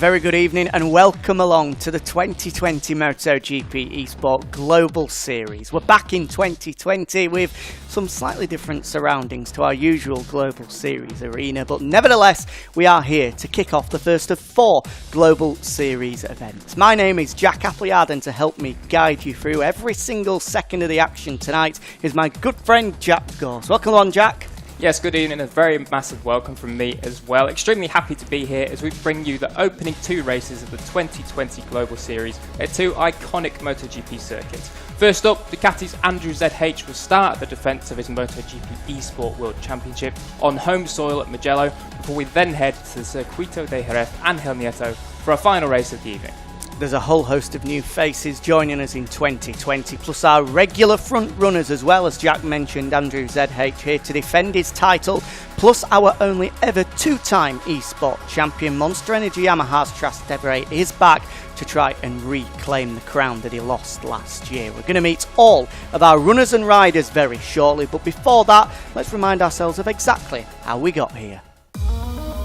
very good evening and welcome along to the 2020 MotoGP Esport Global Series. We're back in 2020 with some slightly different surroundings to our usual Global Series arena, but nevertheless we are here to kick off the first of 4 Global Series events. My name is Jack Appleyard, and to help me guide you through every single second of the action tonight is my good friend Jack Gorse. Welcome on, Jack. Yes, good evening, a very massive welcome from me as well. Extremely happy to be here as we bring you the opening 2 races of the 2020 Global Series at 2 iconic MotoGP circuits. First up, Ducati's Andrew ZH will start the defence of his MotoGP Esport World Championship on home soil at Mugello, before we then head to the Circuito de Jerez Angel Nieto for our final race of the evening. There's a whole host of new faces joining us in 2020, plus our regular front runners as well, as Jack mentioned, Andrew ZH here to defend his title, plus our only ever 2-time eSport champion, Monster Energy Yamaha's Trastevere, is back to try and reclaim the crown that he lost last year. We're going to meet all of our runners and riders very shortly, but before that, let's remind ourselves of exactly how we got here.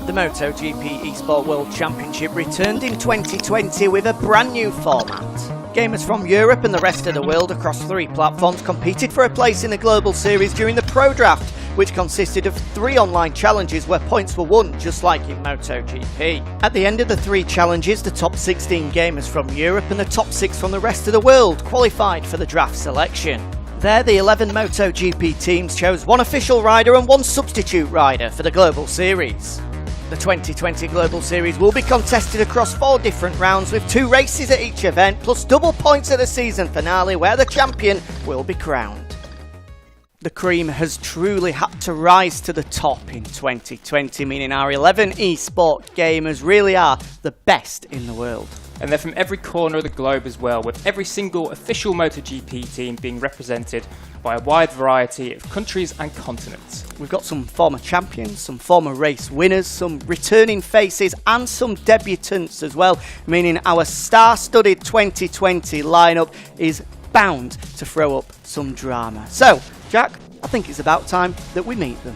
The MotoGP Esport World Championship returned in 2020 with a brand new format. Gamers from Europe and the rest of the world across 3 platforms competed for a place in the Global Series during the Pro Draft, which consisted of 3 online challenges where points were won, just like in MotoGP. At the end of the 3 challenges, the top 16 gamers from Europe and the top 6 from the rest of the world qualified for the draft selection. There, the 11 MotoGP teams chose 1 official rider and 1 substitute rider for the Global Series. The 2020 Global Series will be contested across 4 different rounds with 2 races at each event, plus double points at the season finale where the champion will be crowned. The cream has truly had to rise to the top in 2020, meaning our 11 eSport gamers really are the best in the world. And they're from every corner of the globe as well, with every single official MotoGP team being represented by a wide variety of countries and continents. We've got some former champions, some former race winners, some returning faces and some debutants as well, meaning our star-studded 2020 lineup is bound to throw up some drama. So, Jack, I think it's about time that we meet them.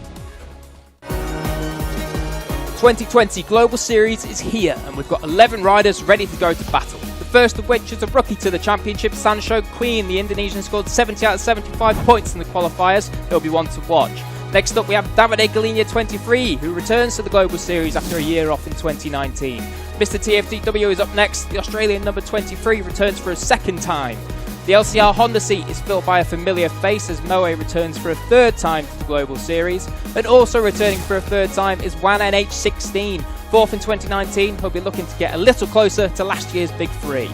2020 Global Series is here, and we've got 11 riders ready to go to battle. The first of which is a rookie to the championship, Sancho Queen. The Indonesian scored 70 out of 75 points in the qualifiers. He'll be one to watch. Next up we have Davide Galigna 23, who returns to the Global Series after a year off in 2019. Mr TFTW is up next. The Australian number 23 returns for a second time. The LCR Honda seat is filled by a familiar face as Moe returns for a 3rd time to the Global Series. And also returning for a 3rd time is Juan NH16. 4th in 2019, he'll be looking to get a little closer to last year's Big 3.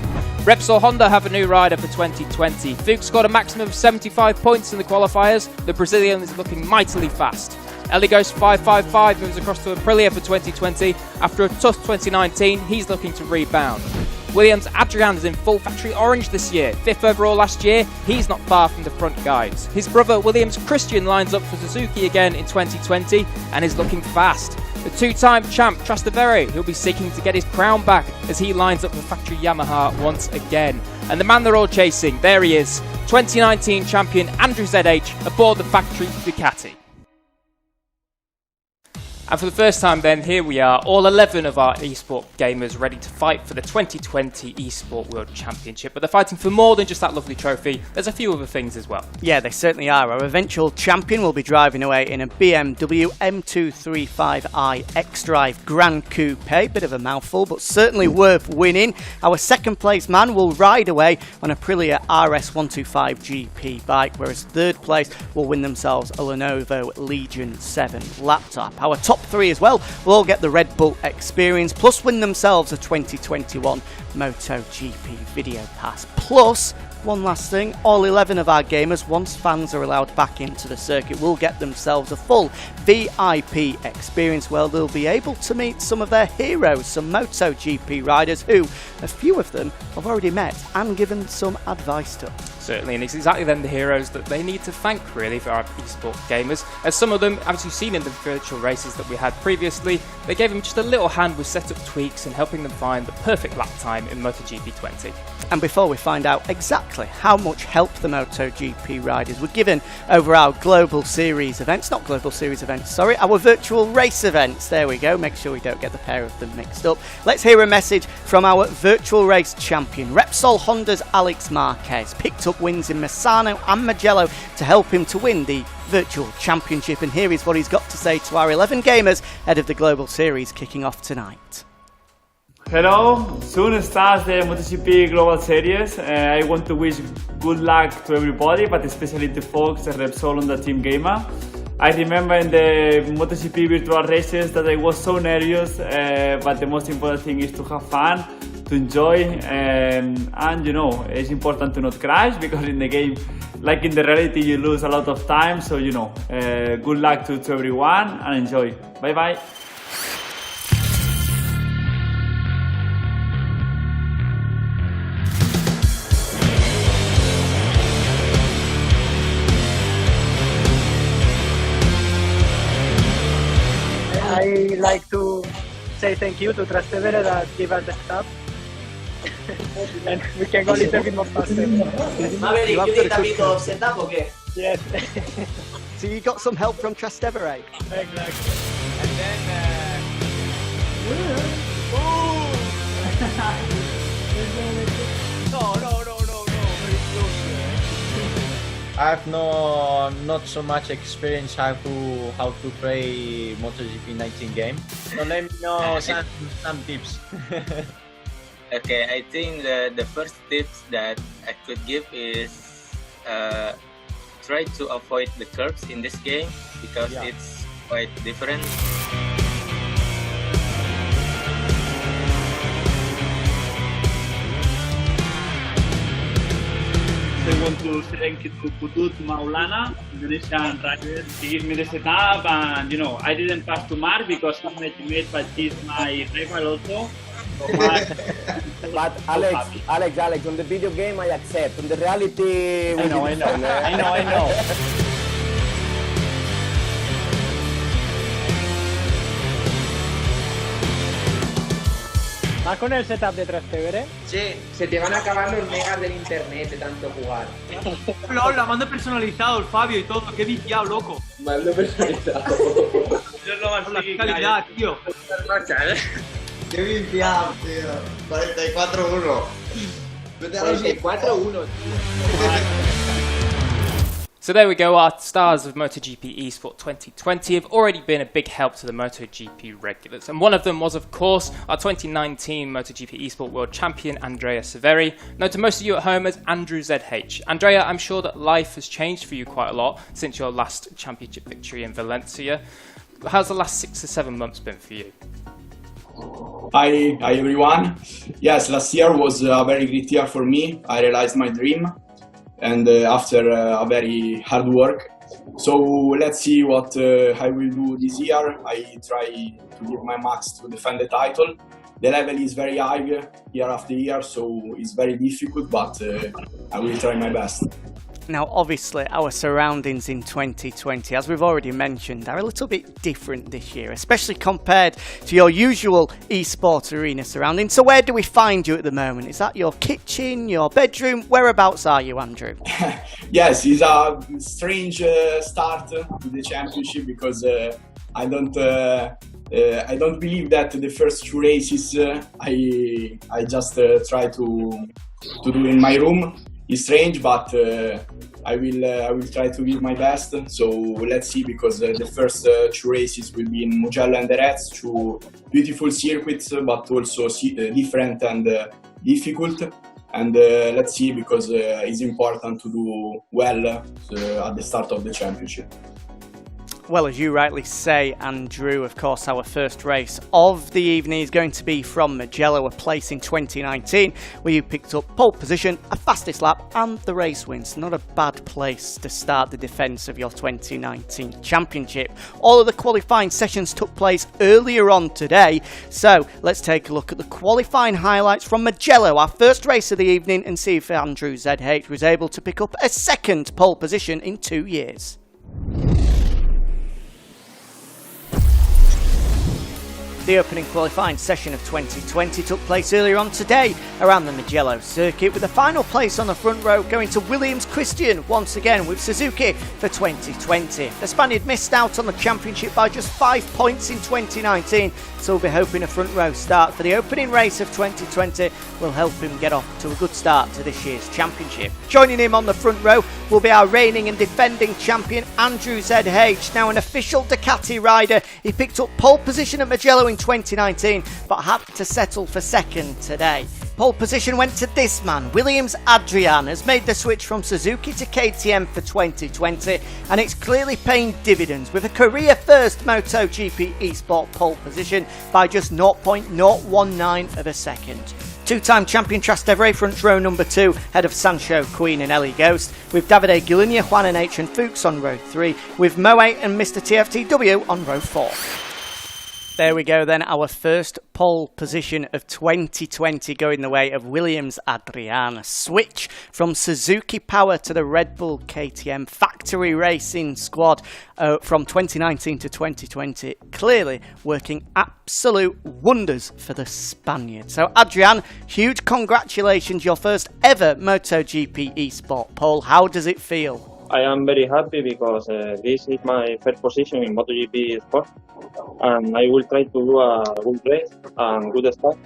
Repsol Honda have a new rider for 2020. Fuchs scored a maximum of 75 points in the qualifiers. The Brazilian is looking mightily fast. Eligos 555 moves across to Aprilia for 2020. After a tough 2019, he's looking to rebound. Williams Adrian is in full factory orange this year. 5th overall last year, he's not far from the front guys. His brother Williams Christian lines up for Suzuki again in 2020 and is looking fast. The 2-time champ Trastevere, he'll be seeking to get his crown back as he lines up for factory Yamaha once again. And the man they're all chasing, there he is, 2019 champion Andrew ZH aboard the factory Ducati. And for the first time then, here we are, all 11 of our eSport gamers ready to fight for the 2020 eSport World Championship. But they're fighting for more than just that lovely trophy. There's a few other things as well. Yeah, they certainly are. Our eventual champion will be driving away in a BMW M235i xDrive Grand Coupe. Bit of a mouthful, but certainly worth winning. Our second place man will ride away on a Aprilia RS125 GP bike, whereas 3rd place will win themselves a Lenovo Legion 7 laptop. Our top 3 as well will all get the Red Bull experience, plus win themselves a 2021 MotoGP Video Pass. Plus, one last thing, all 11 of our gamers, once fans are allowed back into the circuit, will get themselves a full VIP experience where they'll be able to meet some of their heroes, some MotoGP riders who, a few of them, have already met and given some advice to. Certainly, and it's exactly them the heroes that they need to thank really for our eSport gamers, as some of them, as you've seen in the virtual races that we had previously, they gave them just a little hand with setup tweaks and helping them find the perfect lap time in MotoGP 20. And before we find out exactly exactly how much help the MotoGP riders were given over our global series events, not global series events, sorry, our virtual race events. There we go, make sure we don't get the pair of them mixed up. Let's hear a message from our virtual race champion. Repsol Honda's Alex Marquez picked up wins in Misano and Mugello to help him to win the virtual championship, and here is what he's got to say to our 11 gamers ahead of the global series kicking off tonight. Hello, soon starts the MotoGP Global Series. I want to wish good luck to everybody, but especially to folks at Repsol on the Team Gamer. I remember in the MotoGP virtual races that I was so nervous, but the most important thing is to have fun, to enjoy, and you know, it's important to not crash, because in the game, like in the reality, you lose a lot of time. So you know, good luck to everyone and enjoy. Bye bye. I like to say thank you to Trastevere that gave us the stop. And we can go a little bit more faster. Maverick, you need a bit of setup, okay? Yes. So you got some help from Trastevere? Exactly. And then... I have not so much experience how to play MotoGP 19 game. So let me know some tips. Okay, I think the first tips that I could give is try to avoid the curves in this game, because it's quite different. I want to thank you to Putut Maulana, Indonesian rider. He gave me the setup, and you know, I didn't pass to Mark because he's my teammate, but he's my rival also. So Mark, but Alex, on the video game I accept. On the reality, I know. ¿Vas con el setup de Trastevere? Che, se te van a acabar los megas del internet de tanto jugar. La mando personalizado, el Fabio y todo, qué viciado, loco. Mando personalizado. Yo es lo más la calidad, tío. Qué viciado, tío. 44-1. 44-1, tío. So there we go, our stars of MotoGP Esport 2020 have already been a big help to the MotoGP regulars, and one of them was, of course, our 2019 MotoGP Esport World Champion Andrea Severi, known to most of you at home as Andrew ZH. Andrea, I'm sure that life has changed for you quite a lot since your last championship victory in Valencia. How's the last 6 to 7 months been for you? Hi everyone. Yes, last year was a very great year for me. I realized my dream, and after a very hard work. So let's see what I will do this year. I try to give my max to defend the title. The level is very high year after year, so it's very difficult, but I will try my best. Now, obviously, our surroundings in 2020, as we've already mentioned, are a little bit different this year, especially compared to your usual eSport arena surroundings. So where do we find you at the moment? Is that your kitchen, your bedroom? Whereabouts are you, Andrew? Yes, it's a strange start to the championship, because I don't believe that the first 2 races I just try to do in my room. It's strange, but I will try to give my best. So let's see, because the first 2 races will be in Mugello and Jerez, 2 beautiful circuits, but also different and difficult. And let's see, because it's important to do well at the start of the championship. Well, as you rightly say, Andrew, of course, our first race of the evening is going to be from Mugello, a place in 2019 where you picked up pole position, a fastest lap and the race wins. Not a bad place to start the defence of your 2019 championship. All of the qualifying sessions took place earlier on today, so let's take a look at the qualifying highlights from Mugello, our first race of the evening, and see if Andrew ZH was able to pick up a second pole position in 2 years. The opening qualifying session of 2020 took place earlier on today around the Mugello circuit, with the final place on the front row going to Williams Christian, once again with Suzuki for 2020. The Spaniard missed out on the championship by just 5 points in 2019, so we'll be hoping a front row start for the opening race of 2020 will help him get off to a good start to this year's championship. Joining him on the front row will be our reigning and defending champion Andrew ZH, now an official Ducati rider. He picked up pole position at Mugello in 2019 but had to settle for second today. Pole position went to this man. Williams Adrian has made the switch from Suzuki to KTM for 2020, and it's clearly paying dividends with a career first MotoGP Esport pole position by just 0.019 of a second. Two-time champion Trastevere front row number 2, head of Sancho, Queen and Ellie Ghost, with Davide Guilugna, Juan and H and Fuchs on row 3, with Moe and Mr TFTW on row 4. There we go then, our first pole position of 2020 going the way of Williams Adrian. A switch from Suzuki Power to the Red Bull KTM factory racing squad from 2019 to 2020. Clearly working absolute wonders for the Spaniard. So Adrian, huge congratulations, your first ever MotoGP Esport pole. How does it feel? I am very happy because this is my first position in MotoGPeSport, and I will try to do a good race and good start,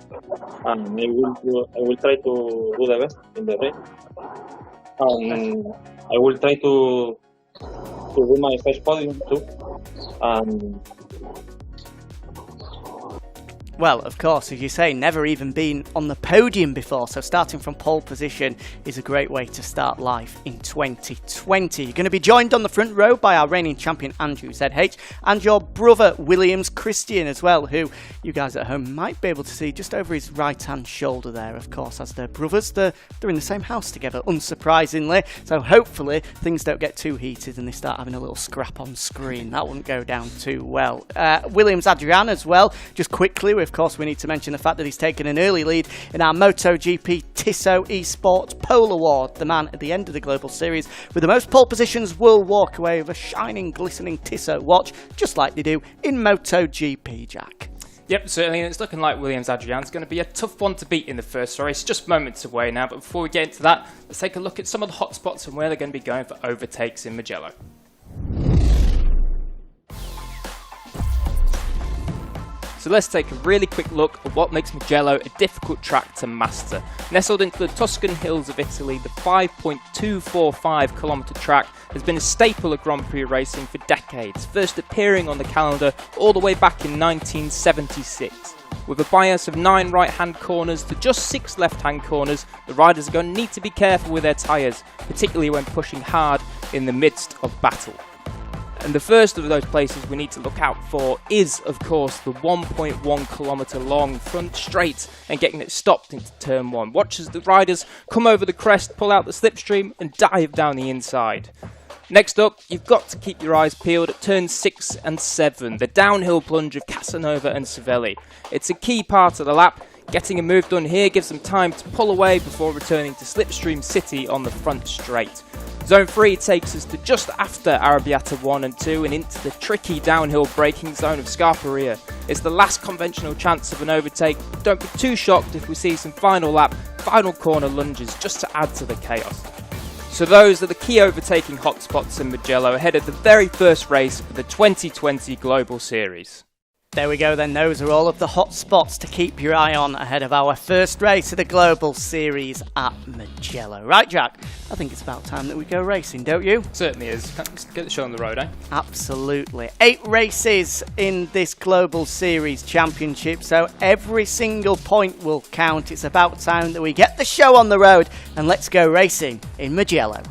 and I will try to do the best in the race, and I will try to do my first podium too. Well, of course, as you say, never even been on the podium before, so starting from pole position is a great way to start life in 2020. You're going to be joined on the front row by our reigning champion Andrew ZH and your brother Williams Christian as well, who you guys at home might be able to see just over his right-hand shoulder there, of course, as they're brothers. They're in the same house together, unsurprisingly, so hopefully things don't get too heated and they start having a little scrap on screen. That wouldn't go down too well. Williams Adrian as well, just quickly, of course, we need to mention the fact that he's taken an early lead in our MotoGP Tissot Esports Pole Award. The man at the end of the Global Series with the most pole positions will walk away with a shining, glistening Tissot watch, just like they do in MotoGP, Jack. Yep, certainly, and it's looking like Williams Adrian's going to be a tough one to beat in the first race, just moments away now. But before we get into that, let's take a look at some of the hot spots and where they're going to be going for overtakes in Mugello. So let's take a really quick look at what makes Mugello a difficult track to master. Nestled into the Tuscan hills of Italy, the 5.245 kilometre track has been a staple of Grand Prix racing for decades, first appearing on the calendar all the way back in 1976. With a bias of 9 right-hand corners to just 6 left-hand corners, the riders are going to need to be careful with their tyres, particularly when pushing hard in the midst of battle. And the first of those places we need to look out for is, of course, the 1.1 kilometre long front straight and getting it stopped into turn 1. Watch as the riders come over the crest, pull out the slipstream and dive down the inside. Next up, you've got to keep your eyes peeled at turns 6 and 7, the downhill plunge of Casanova and Cervelli. It's a key part of the lap. Getting a move done here gives them time to pull away before returning to Slipstream City on the front straight. Zone 3 takes us to just after Arrabbiata 1 and 2 and into the tricky downhill braking zone of Scarperia. It's the last conventional chance of an overtake. Don't be too shocked if we see some final lap, final corner lunges just to add to the chaos. So those are the key overtaking hotspots in Mugello ahead of the very first race of the 2020 Global Series. There we go then, those are all of the hot spots to keep your eye on ahead of our first race of the Global Series at Mugello. Right, Jack, I think it's about time that we go racing, don't you? Certainly is. Let's get the show on the road, eh? Absolutely. 8 races in this Global Series Championship, so every single point will count. It's about time that we get the show on the road and let's go racing in Mugello.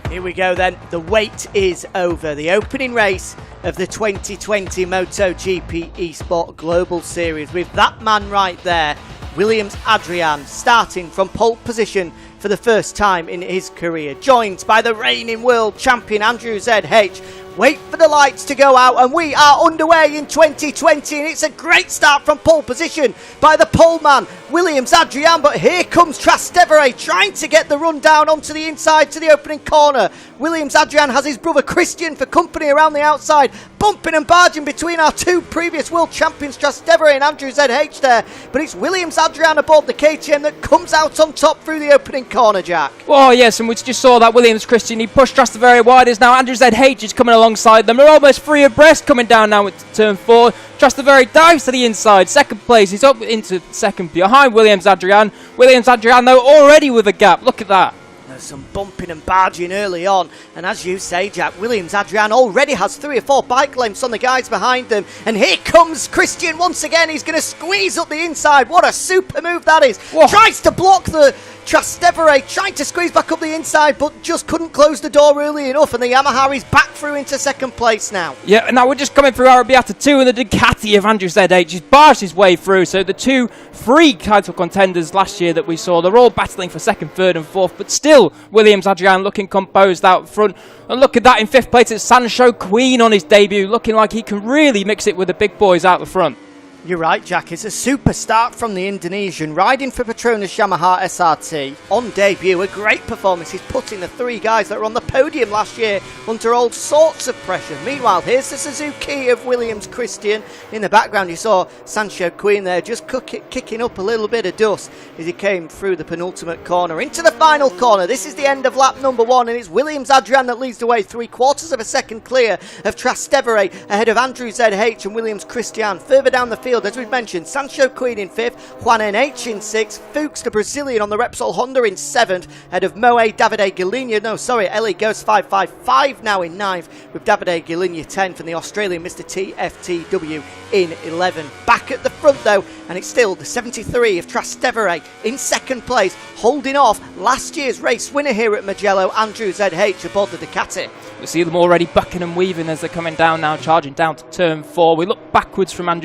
Here we go then, the wait is over. The opening race of the 2020 MotoGP Esport Global Series with that man right there, Williams Adrian, starting from pole position for the first time in his career, joined by the reigning world champion Andrew ZH Wait for the lights to go out, and we are underway in 2020, and it's a great start from pole position by the pole man, Williams Adrian, but here comes Trastevere trying to get the run down onto the inside to the opening corner. Williams Adrian has his brother Christian for company around the outside, bumping and barging between our two previous world champions, Trastevere and Andrew ZH there, but it's Williams Adrian aboard the KTM that comes out on top through the opening corner, Jack. Oh yes, and we just saw that Williams Christian, he pushed Trastevere wide, as now Andrew ZH is coming alongside them. They're almost free abreast coming down now into turn 4. Trastevere dives to the inside, second place, he's up into second behind Williams Adrian. Williams Adrian though already with a gap, look at that. There's some bumping and barging early on, and as you say, Jack, Williams Adrian already has 3 or 4 bike lengths on the guys behind them, and here comes Christian once again. He's going to squeeze up the inside. What a super move that is. Whoa. Tries to block the Trastevere, trying to squeeze back up the inside, but just couldn't close the door early enough, and the Yamaha is back through into second place now. Yeah, now we're just coming through Arabiata 2, and the Ducati of Andrew ZH has barged his way through. So the 2 free title contenders last year that we saw, they're all battling for second, third and fourth, but still Williams Adrian looking composed out front. And look at that, in 5th place it's Sancho Queen on his debut, looking like he can really mix it with the big boys out the front. You're right, Jack. It's a super start from the Indonesian, riding for Petronas Yamaha SRT. On debut, a great performance. He's putting the 3 guys that were on the podium last year under all sorts of pressure. Meanwhile, here's the Suzuki of Williams Christian. In the background, you saw Sancho Queen there just kicking up a little bit of dust as he came through the penultimate corner into the final corner. This is the end of lap number 1, and it's Williams Adrian that leads the way, 3/4 of a second clear of Trastevere, ahead of Andrew ZH and Williams Christian. Further down the field, as we've mentioned, Sancho Queen in 5th, Juan NH in 6th, Fuchs, the Brazilian on the Repsol Honda in 7th, ahead of Moe Davide Galinha, Ellie Ghost 555 now in 9th, with Davide Galinha 10th, and the Australian Mr. TFTW in 11. Back at the front though, and it's still the 73 of Trastevere in second place, holding off last year's race winner here at Mugello, Andrew ZH aboard the Ducati. We see them already bucking and weaving as they're coming down now, charging down to turn 4. We look backwards from from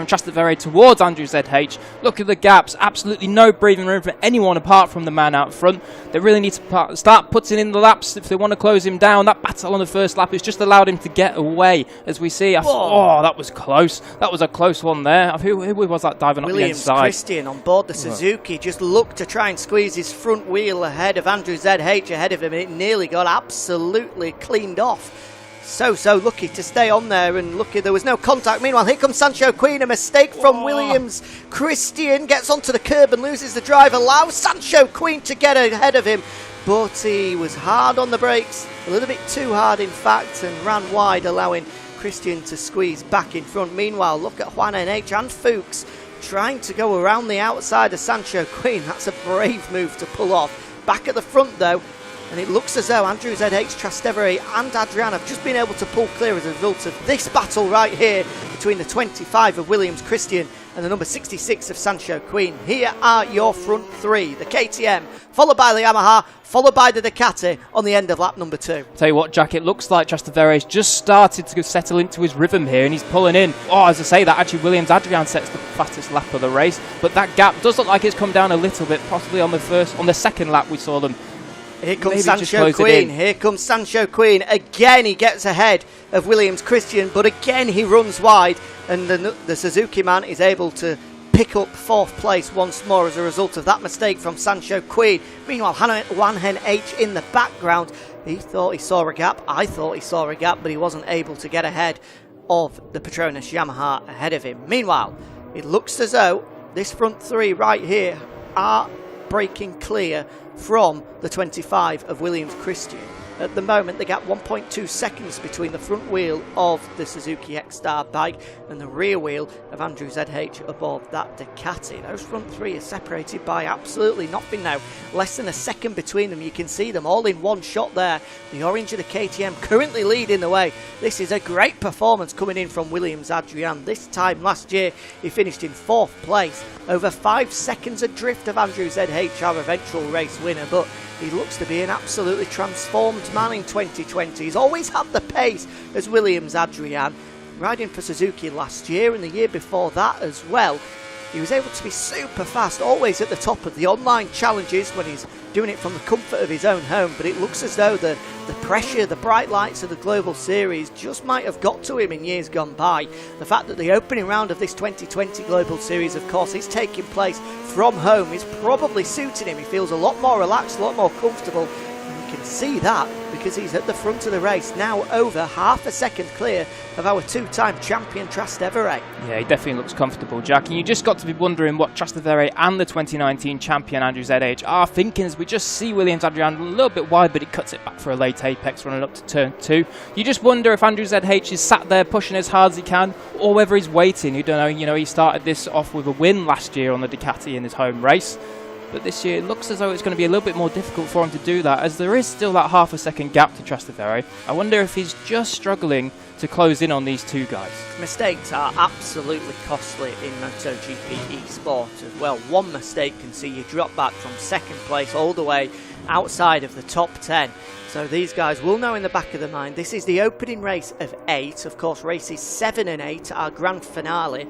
Trastevere towards Andrew ZH. Look at the gaps, absolutely no breathing room for anyone apart from the man out front. They really need to start putting in the laps if they want to close him down. That battle on the first lap has just allowed him to get away, as we see. Oh, that was close. That was a close one there. Who was that diving up the inside? Williams Christian on board the Suzuki just looked to try and squeeze his front wheel ahead of Andrew ZH ahead of him, and it nearly got absolutely cleaned off. So lucky to stay on there, and lucky there was no contact. Meanwhile, here comes Sancho Queen, a mistake from Williams Christian, gets onto the curb and loses the drive, allows Sancho Queen to get ahead of him, but he was hard on the brakes, a little bit too hard in fact, and ran wide, allowing Christian to squeeze back in front. Meanwhile, look at Juan NH and Fuchs trying to go around the outside of Sancho Queen. That's a brave move to pull off. Back at the front though, and it looks as though Andrew ZH, Trastevere and Adrian have just been able to pull clear as a result of this battle right here between the 25 of Williams Christian and the number 66 of Sancho Queen. Here are your front 3, the KTM, followed by the Yamaha, followed by the Ducati on the end of lap number 2. Tell you what, Jack, it looks like Trastevere's just started to settle into his rhythm here, and he's pulling in. Oh, as I say that, actually Williams Adrian sets the fastest lap of the race, but that gap does look like it's come down a little bit, possibly on the second lap we saw them. Here comes Sancho Queen. Here comes Sancho Queen. Again, he gets ahead of Williams Christian, but again he runs wide, and the Suzuki man is able to pick up 4th place once more as a result of that mistake from Sancho Queen. Meanwhile, Juan H in the background, he thought he saw a gap. I thought he saw a gap, but he wasn't able to get ahead of the Petronas Yamaha ahead of him. Meanwhile, it looks as though this front 3 right here are breaking clear from the 25 of Williams Christian. At the moment, they got 1.2 seconds between the front wheel of the Suzuki X-Star bike and the rear wheel of Andrew ZH aboard that Ducati. Those front 3 are separated by absolutely nothing now. Less than a second between them. You can see them all in one shot there. The orange of the KTM currently leading the way. This is a great performance coming in from Williams Adrian. This time last year, he finished in 4th place. Over 5 seconds adrift of Andrew ZH, our eventual race winner, but he looks to be an absolutely transformed man in 2020. He's always had the pace as Williams Adrian, riding for Suzuki last year and the year before that as well. he was able to be super fast, always at the top of the online challenges when he's doing it from the comfort of his own home. But it looks as though the pressure, the bright lights of the Global Series just might have got to him in years gone by. The fact that the opening round of this 2020 Global Series, of course, is taking place from home is probably suiting him. He feels a lot more relaxed, a lot more comfortable. And you can see that because he's at the front of the race, now over half a second clear of our two-time champion Trastevere. Yeah, he definitely looks comfortable, Jack. And you just got to be wondering what Trastevere and the 2019 champion Andrew ZH are thinking as we just see Williams Adrian a little bit wide, but he cuts it back for a late apex running up to turn 2. You just wonder if Andrew ZH is sat there pushing as hard as he can, or whether he's waiting. You don't know. You know, he started this off with a win last year on the Ducati in his home race. But this year it looks as though it's going to be a little bit more difficult for him to do that, as there is still that half a second gap to Trastevere. I wonder if he's just struggling to close in on these two guys. Mistakes are absolutely costly in MotoGP eSport as well. One mistake can see you drop back from second place all the way outside of the top 10. So these guys will know in the back of their mind this is the opening race of 8. Of course, races 7 and 8 are grand finale.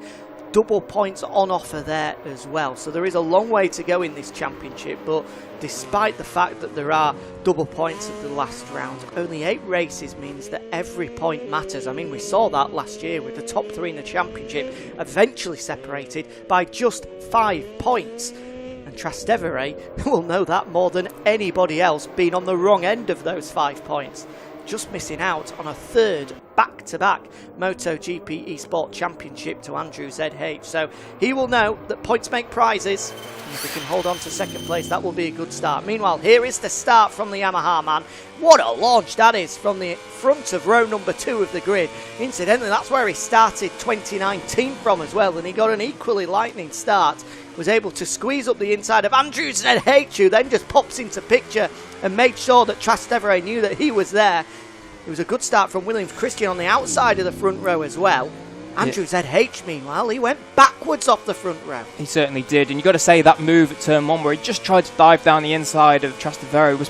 Double points on offer there as well. So there is a long way to go in this championship, but despite the fact that there are double points at the last round, only 8 races means that every point matters. I mean, we saw that last year with the top 3 in the championship eventually separated by just 5 points. And Trastevere will know that more than anybody else, being on the wrong end of those 5 points. Just missing out on a third back-to-back MotoGP eSport Championship to Andrew ZH. So he will know that points make prizes. And if he can hold on to second place, that will be a good start. Meanwhile, here is the start from the Yamaha man. What a launch that is from the front of row number 2 of the grid. Incidentally, that's where he started 2019 from as well, and he got an equally lightning start. Was able to squeeze up the inside of Andrew ZH, who then just pops into picture and made sure that Trastevere knew that he was there. It was a good start from Williams Christian on the outside of the front row as well. Andrew ZH, meanwhile, he went backwards off the front row. He certainly did, and you've got to say that move at turn 1 where he just tried to dive down the inside of Trastevere was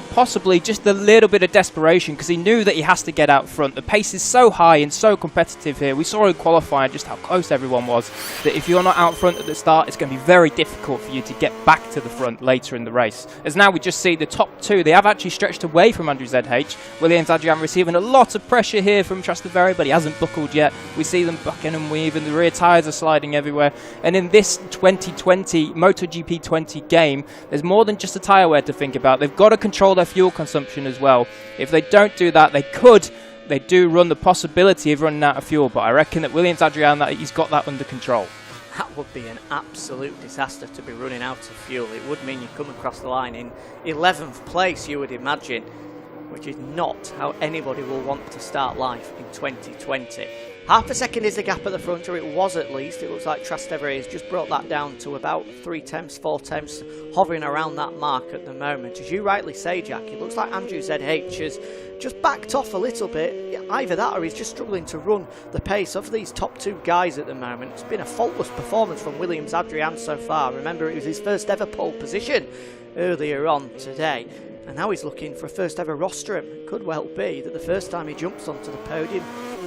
possibly just a little bit of desperation, because he knew that he has to get out front. The pace is so high and so competitive here. We saw in qualifying just how close everyone was, that if you're not out front at the start, it's going to be very difficult for you to get back to the front later in the race. As now we just see the top 2, they have actually stretched away from Andrew ZH. Williams Adrian receiving a lot of pressure here from Trastevere, but he hasn't buckled yet. We see them bucking and weaving, the rear tyres are sliding everywhere, and in this 2020 MotoGP 20 game there's more than just a tyre wear to think about. They've got to control their fuel consumption as well. If they don't do that, they do run the possibility of running out of fuel, but I reckon that Williams Adrian, that he's got that under control. That would be an absolute disaster to be running out of fuel. It would mean you come across the line in 11th place, you would imagine, which is not how anybody will want to start life in 2020. Half a second is the gap at the front, or it was at least. It looks like Trastevere has just brought that down to about 3 tenths, 4 tenths, hovering around that mark at the moment. As you rightly say, Jack, it looks like Andrew ZH has just backed off a little bit. Either that or he's just struggling to run the pace of these top 2 guys at the moment. It's been a faultless performance from Williams Adrian so far. Remember, it was his first ever pole position earlier on today. And now he's looking for a first ever rostrum. It could well be that the first time he jumps onto the podium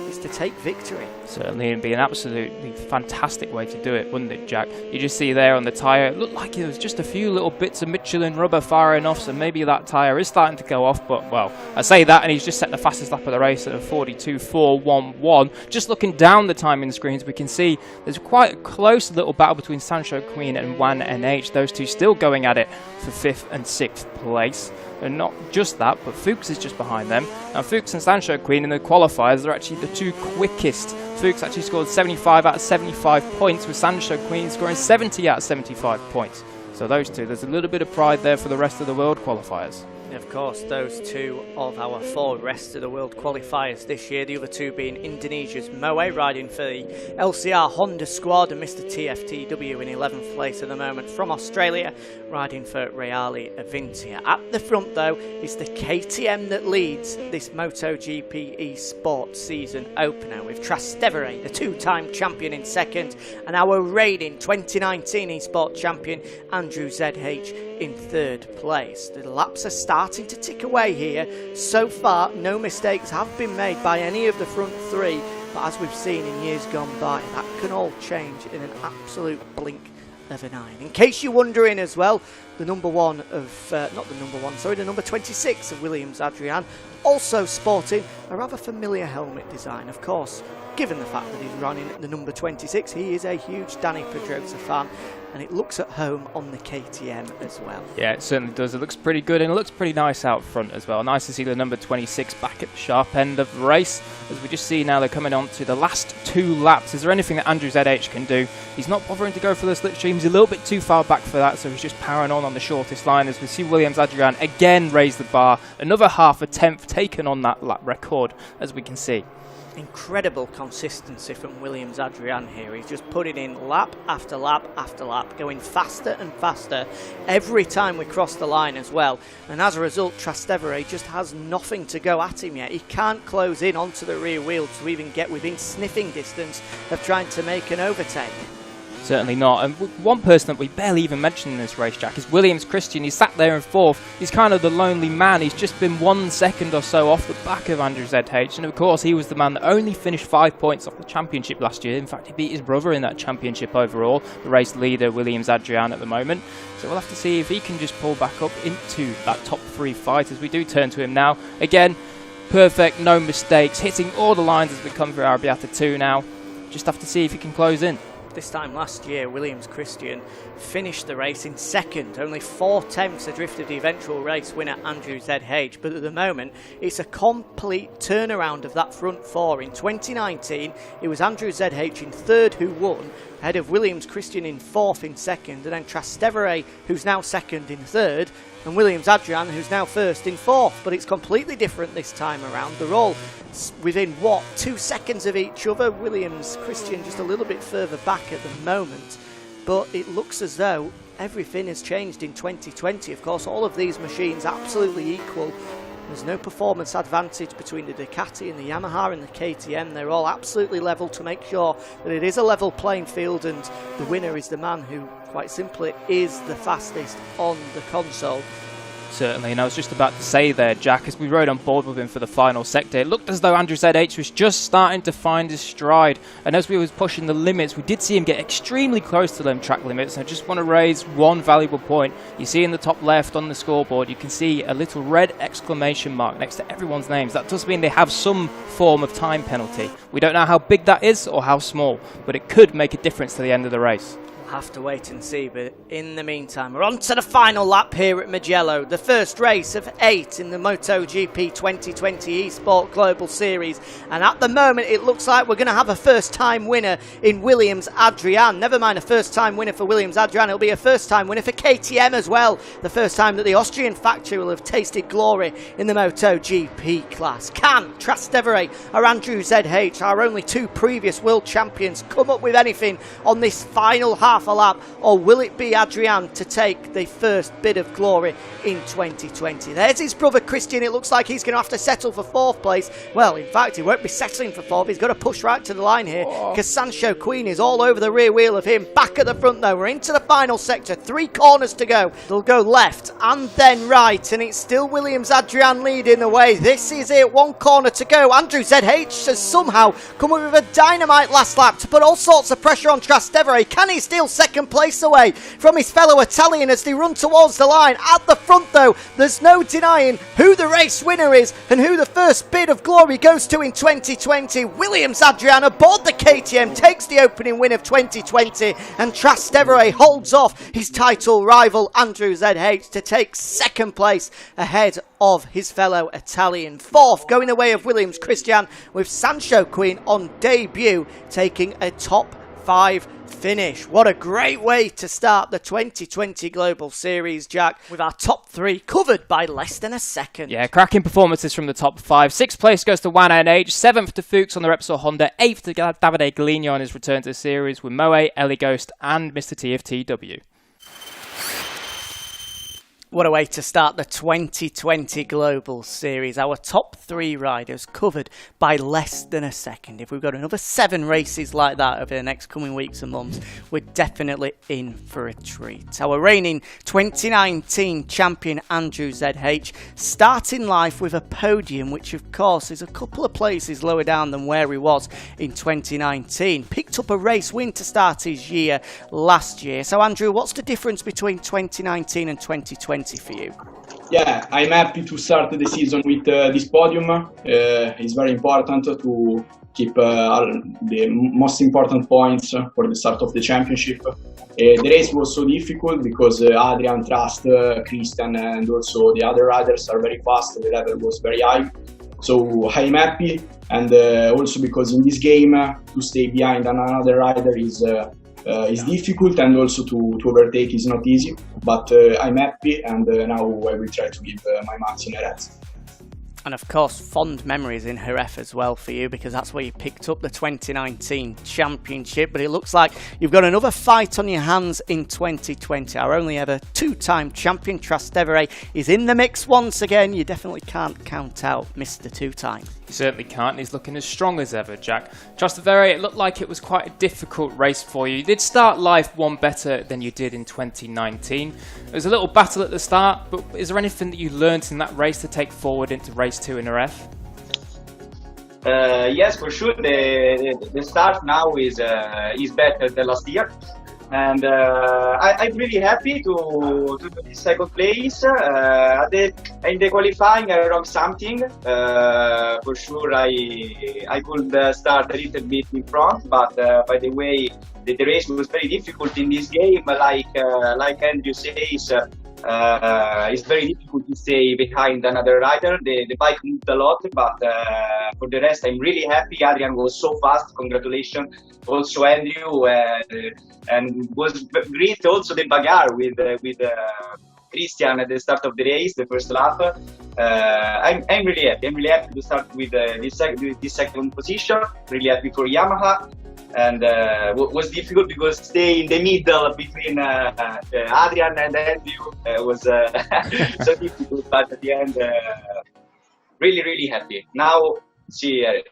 is to take victory. Certainly, it'd be an absolutely fantastic way to do it, wouldn't it, Jack? You just see there on the tyre, it looked like there was just a few little bits of Michelin rubber firing off, so maybe that tyre is starting to go off, but, well, I say that, and he's just set the fastest lap of the race at a 42.411. Just looking down the timing screens, we can see there's quite a close little battle between Sancho Queen and Juan NH, those two still going at it for 5th and 6th place. And not just that, but Fuchs is just behind them. Now Fuchs and Sancho Queen in the qualifiers are actually the 2 quickest. Fuchs actually scored 75 out of 75 points, with Sancho Queen scoring 70 out of 75 points. So those two, there's a little bit of pride there for the rest of the world qualifiers. Of course, those 2 of our 4 rest of the world qualifiers this year, the other 2 being Indonesia's Moe, riding for the LCR Honda squad, and Mr. TFTW in 11th place at the moment from Australia, riding for Reale Avintia. At the front, though, is the KTM that leads this MotoGP eSport season opener, with Trastevere, the 2-time champion, in second, and our reigning 2019 eSport champion, Andrew ZH, in 3rd place. The laps are starting to tick away here. So far, no mistakes have been made by any of the front 3, But as we've seen in years gone by, that can all change in an absolute blink of an eye. In case you're wondering as well, the number 26 of Williams Adrian, also sporting a rather familiar helmet design, of course. Given the fact that he's running the number 26, he is a huge Danny Pedrosa fan, and it looks at home on the KTM as well. Yeah, it certainly does. It looks pretty good, and it looks pretty nice out front as well. Nice to see the number 26 back at the sharp end of the race. As we just see now, they're coming on to the last 2 laps. Is there anything that Andrew ZH can do? He's not bothering to go for the slipstream. He's a little bit too far back for that, so he's just powering on the shortest line. As we see Williams Adrian again raise the bar. Another half a tenth taken on that lap record, as we can see. Incredible consistency from Williams Adrian here. He's just putting in lap after lap after lap, going faster and faster every time we cross the line as well. And as a result, Trastevere just has nothing to go at him yet. He can't close in onto the rear wheel to even get within sniffing distance of trying to make an overtake. Certainly not. And one person that we barely even mentioned in this race, Jack, is Williams Christian. He's sat there in 4th. He's kind of the lonely man. He's just been 1 second or so off the back of Andrew ZH. And of course, he was the man that only finished 5 points off the championship last year. In fact, he beat his brother in that championship overall, the race leader, Williams Adrian, at the moment. So we'll have to see if he can just pull back up into that top 3 fight as we do turn to him now. Again, perfect, no mistakes, hitting all the lines as we come through Arrabbiata 2 now. Just have to see if he can close in. This time last year, Williams Christian finished the race in 2nd, only 4 tenths adrift of the eventual race winner Andrew ZH, but at the moment it's a complete turnaround of that front 4. In 2019 it was Andrew ZH in 3rd who won, ahead of Williams Christian in 4th in 2nd, and then Trastevere, who's now 2nd, in 3rd, and Williams Adrian, who's now 1st, in 4th. But it's completely different this time around. They're all within, 2 seconds of each other. Williams Christian just a little bit further back at the moment, but it looks as though everything has changed in 2020. Of course, all of these machines absolutely equal. There's no performance advantage between the Ducati and the Yamaha and the KTM. They're all absolutely level to make sure that it is a level playing field, and the winner is the man who, quite simply, is the fastest on the console. Certainly, and I was just about to say there, Jack, as we rode on board with him for the final sector, it looked as though Andrew ZH was just starting to find his stride, and as we was pushing the limits, we did see him get extremely close to them track limits. And I just want to raise one valuable point. You see in the top left on the scoreboard, you can see a little red exclamation mark next to everyone's names. That does mean they have some form of time penalty. We don't know how big that is or how small, but it could make a difference to the end of the race. Have to wait and see, but in the meantime, we're on to the final lap here at Mugello, the first race of 8 in the MotoGP 2020 Esport Global Series, and at the moment it looks like we're going to have a first-time winner in Williams Adrian. Never mind a first-time winner for Williams Adrian, it'll be a first-time winner for KTM as well, the first time that the Austrian factory will have tasted glory in the MotoGP class. Can Trastevere or Andrew ZH, our only 2 previous world champions, come up with anything on this final half a lap, or will it be Adrian to take the first bit of glory in 2020? There's his brother Christian. It looks like he's going to have to settle for 4th place. Well, in fact, he won't be settling for 4th. He's got to push right to the line here, because Sancho Queen is all over the rear wheel of him. Back at the front though, we're into the final sector, 3 corners to go. They'll go left and then right, and it's still Williams Adrian leading the way. This is it, 1 corner to go. Andrew ZH has somehow come up with a dynamite last lap to put all sorts of pressure on Trastevere. Can he steal 2nd place away from his fellow Italian as they run towards the line? At the front though, there's no denying who the race winner is and who the first bit of glory goes to in 2020. Williams Adrian aboard the KTM takes the opening win of 2020, and Trastevere holds off his title rival Andrew ZH to take 2nd place ahead of his fellow Italian. 4th going the way of Williams Christian, with Sancho Queen on debut taking a top 5 finish. What a great way to start the 2020 Global Series, Jack, with our top 3 covered by less than a second. Yeah, cracking performances from the top 5. 6th place goes to Juan NH, 7th to Fuchs on the Repsol Honda, 8th to Davide Galigno on his return to the series with Moe, Ellie Ghost and Mr. TFTW. What a way to start the 2020 Global Series. Our top 3 riders covered by less than a second. If we've got another 7 races like that over the next coming weeks and months, we're definitely in for a treat. Our reigning 2019 champion Andrew ZH starting life with a podium, which of course is a couple of places lower down than where he was in 2019. Picked up a race win to start his year last year. So Andrew, what's the difference between 2019 and 2020 for you? Yeah, I'm happy to start the season with this podium. It's very important to keep the most important points for the start of the championship. The race was so difficult because Adrian, Trust, Christian and also the other riders are very fast. The level was very high. So I'm happy, and also because in this game to stay behind another rider is difficult, and also to overtake is not easy, but I'm happy, and now I will try to give my max in a race. And of course, fond memories in Jerez as well for you, because that's where you picked up the 2019 championship. But it looks like you've got another fight on your hands in 2020. Our only ever 2-time champion, Trastevere, is in the mix once again. You definitely can't count out Mr. 2-time. You certainly can't. He's looking as strong as ever, Jack. Trastevere, it looked like it was quite a difficult race for you. You did start life one better than you did in 2019. It was a little battle at the start, but is there anything that you learned in that race to take forward into race 2 in Jerez? Yes, for sure. The start now is better than last year, and I'm really happy to do the second place. In the qualifying, I wrote something. For sure, I could start a little bit in front, but by the way, the race was very difficult in this game. Like Andrew says. It's very difficult to stay behind another rider. The bike moved a lot, but for the rest, I'm really happy. Adrian was so fast. Congratulations, also Andrew, and was great. Also the bagarre with Christian at the start of the race, the first lap. I'm really happy. I'm really happy to start with this second position. Really happy for Yamaha. And was difficult because stay in the middle between Adrian and Andrew was so difficult, but at the end, really happy. Now, see it.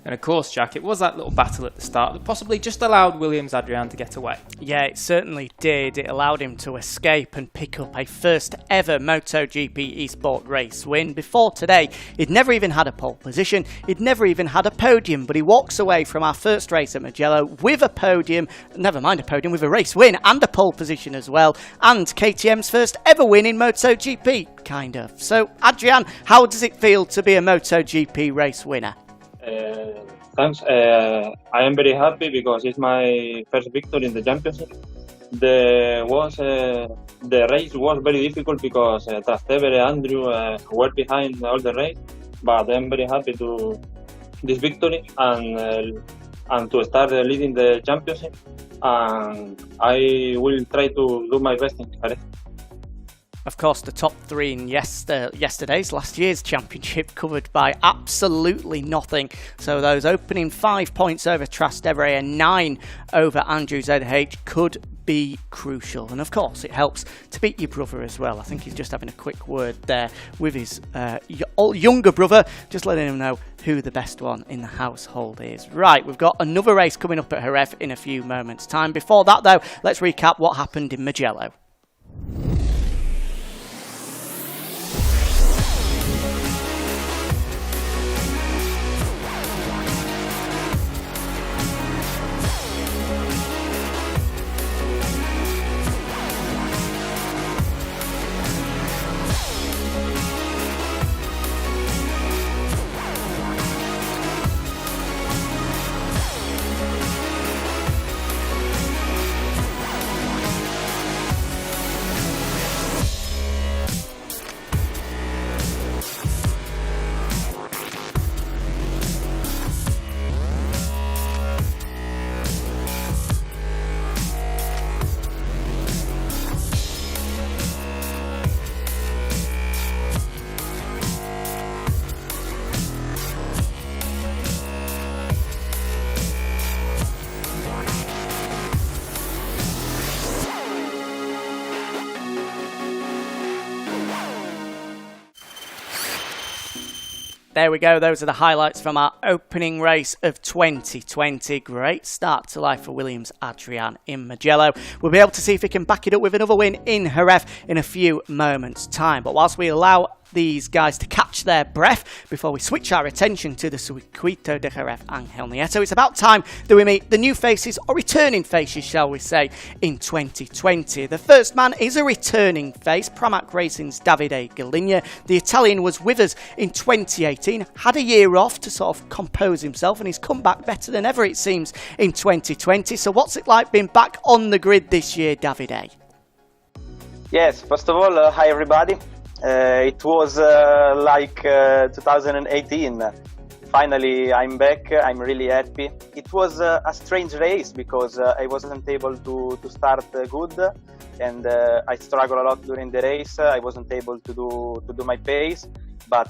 And of course, Jack, it was that little battle at the start that possibly just allowed Williams Adrian to get away. Yeah, it certainly did. It allowed him to escape and pick up a first ever MotoGP Esport race win. Before today, he'd never even had a pole position, he'd never even had a podium, but he walks away from our first race at Mugello with a podium, never mind a podium, with a race win and a pole position as well, and KTM's first ever win in MotoGP, kind of. So, Adrian, how does it feel to be a MotoGP race winner? Thanks. I am very happy because it's my first victory in the championship. The race was very difficult because Trastevere and Andrew were behind all the race, but I am very happy to this victory and to start leading the championship. And I will try to do my best in Jerez. Of course, the top 3 in last year's championship covered by absolutely nothing. So those opening 5 points over Trastevere and 9 over Andrew ZH could be crucial. And of course, it helps to beat your brother as well. I think he's just having a quick word there with his younger brother, just letting him know who the best one in the household is. Right, we've got another race coming up at Jerez in a few moments' time. Before that, though, let's recap what happened in Mugello. There we go, those are the highlights from our opening race of 2020. Great start to life for Williams Adrian in Mugello. We'll be able to see if he can back it up with another win in Jerez in a few moments' time. But whilst we allow these guys to catch their breath before we switch our attention to the Circuito de Jerez Ángel Nieto, it's about time that we meet the new faces, or returning faces shall we say, in 2020. The first man is a returning face, Pramac Racing's Davide Galigna. The Italian was with us in 2018, had a year off to sort of compose himself, and he's come back better than ever it seems in 2020. So what's it like being back on the grid this year, Davide? Yes, first of all, hi everybody. It was like 2018. Finally, I'm back. I'm really happy. It was a strange race because I wasn't able to start good, and I struggled a lot during the race. I wasn't able to do my pace, but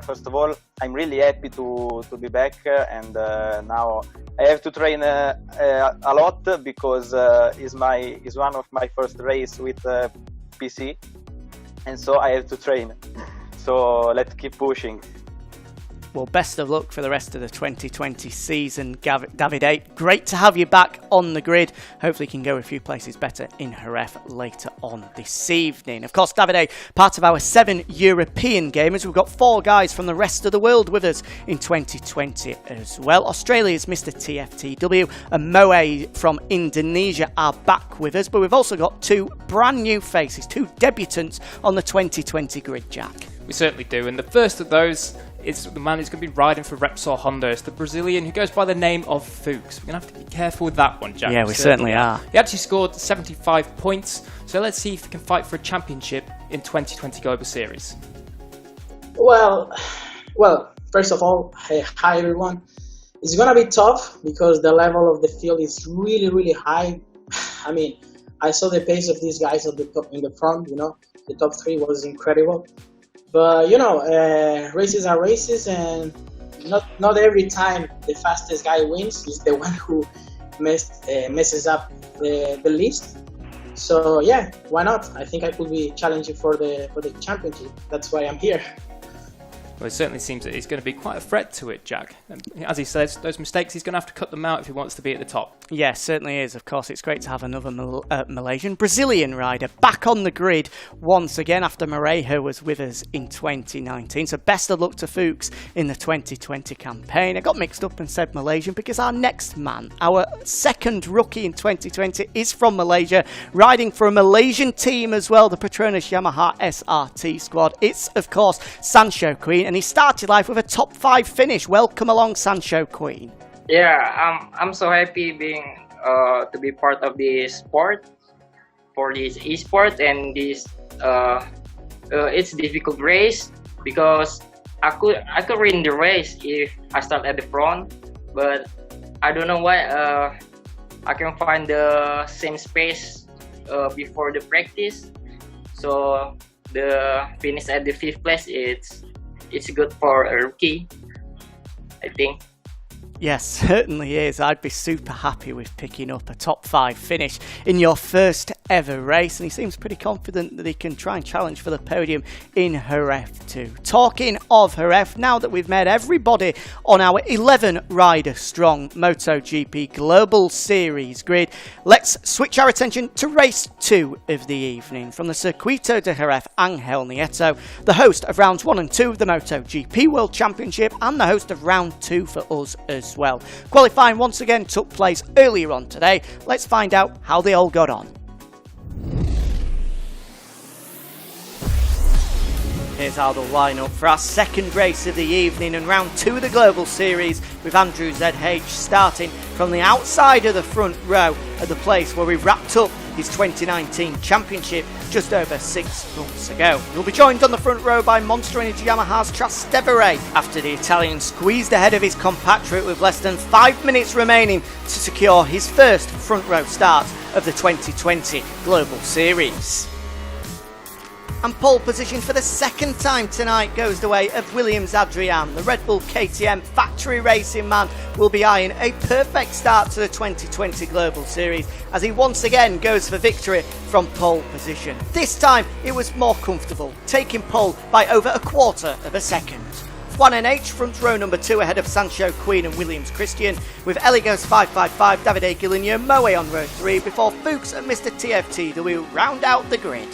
first of all, I'm really happy to be back, and now I have to train a lot because is one of my first race with PC. And so I have to train. So let's keep pushing. Well, best of luck for the rest of the 2020 season, Davide. Great to have you back on the grid. Hopefully you can go a few places better in Jerez later on this evening. Of course, Davide, part of our 7 European gamers. We've got 4 guys from the rest of the world with us in 2020 as well. Australia's Mr. TFTW and Moe from Indonesia are back with us. But we've also got 2 brand new faces, 2 debutants on the 2020 grid, Jack. We certainly do, and the first of those is the man who's going to be riding for Repsol Honda. It's the Brazilian who goes by the name of Fuchs. We're going to have to be careful with that one, Jack. Yeah, we certainly are. He actually scored 75 points, so let's see if he can fight for a championship in 2020 Global Series. Well, first of all, hi everyone. It's going to be tough because the level of the field is really, really high. I mean, I saw the pace of these guys at the top in the front, the top 3 was incredible. But races are races, and not every time the fastest guy wins is the one who messes up the list. So yeah, why not? I think I could be challenging for the championship. That's why I'm here. Well, it certainly seems that he's going to be quite a threat to it, Jack. And as he says, those mistakes, he's going to have to cut them out if he wants to be at the top. Yes, certainly is. Of course, it's great to have another Malaysian, Brazilian rider back on the grid once again after Morejo was with us in 2019. So best of luck to Fuchs in the 2020 campaign. I got mixed up and said Malaysian because our next man, our second rookie in 2020, is from Malaysia, riding for a Malaysian team as well, the Petronas Yamaha SRT squad. It's, of course, Sancho Queen, and he started life with a top 5 finish. Welcome along, Sancho Queen. Yeah, I'm so happy being to be part of this sport, for this esport, and this it's a difficult race because I could win the race if I start at the front, but I don't know why I can find the same space before the practice, so the finish at the 5th place it's good for a rookie, I think. Yes, certainly is. I'd be super happy with picking up a top 5 finish in your first ever race, and he seems pretty confident that he can try and challenge for the podium in Jerez too. Talking of Jerez, now that we've met everybody on our 11 rider strong MotoGP Global Series grid, let's switch our attention to race 2 of the evening from the Circuito de Jerez Ángel Nieto, the host of rounds 1 and 2 of the MotoGP World Championship and the host of round 2 for us as well. Qualifying once again took place earlier on today. Let's find out how they all got on. Here's how they'll line up for our second race of the evening and round 2 of the Global Series, with Andrew ZH starting from the outside of the front row at the place where we wrapped up his 2019 championship just over 6 months ago. He'll be joined on the front row by Monster Energy Yamaha's Trastevere after the Italian squeezed ahead of his compatriot with less than 5 minutes remaining to secure his first front row start of the 2020 Global Series. And pole position for the second time tonight goes the way of Williams Adrian. The Red Bull KTM factory racing man will be eyeing a perfect start to the 2020 Global Series as he once again goes for victory from pole position. This time it was more comfortable, taking pole by over a quarter of a second. F1NH front row number 2 ahead of Sancho Queen and Williams Christian, with Eligos 555, Davide Gilligny, Moe on row 3 before Fuchs and Mr. TFTW round out the grid.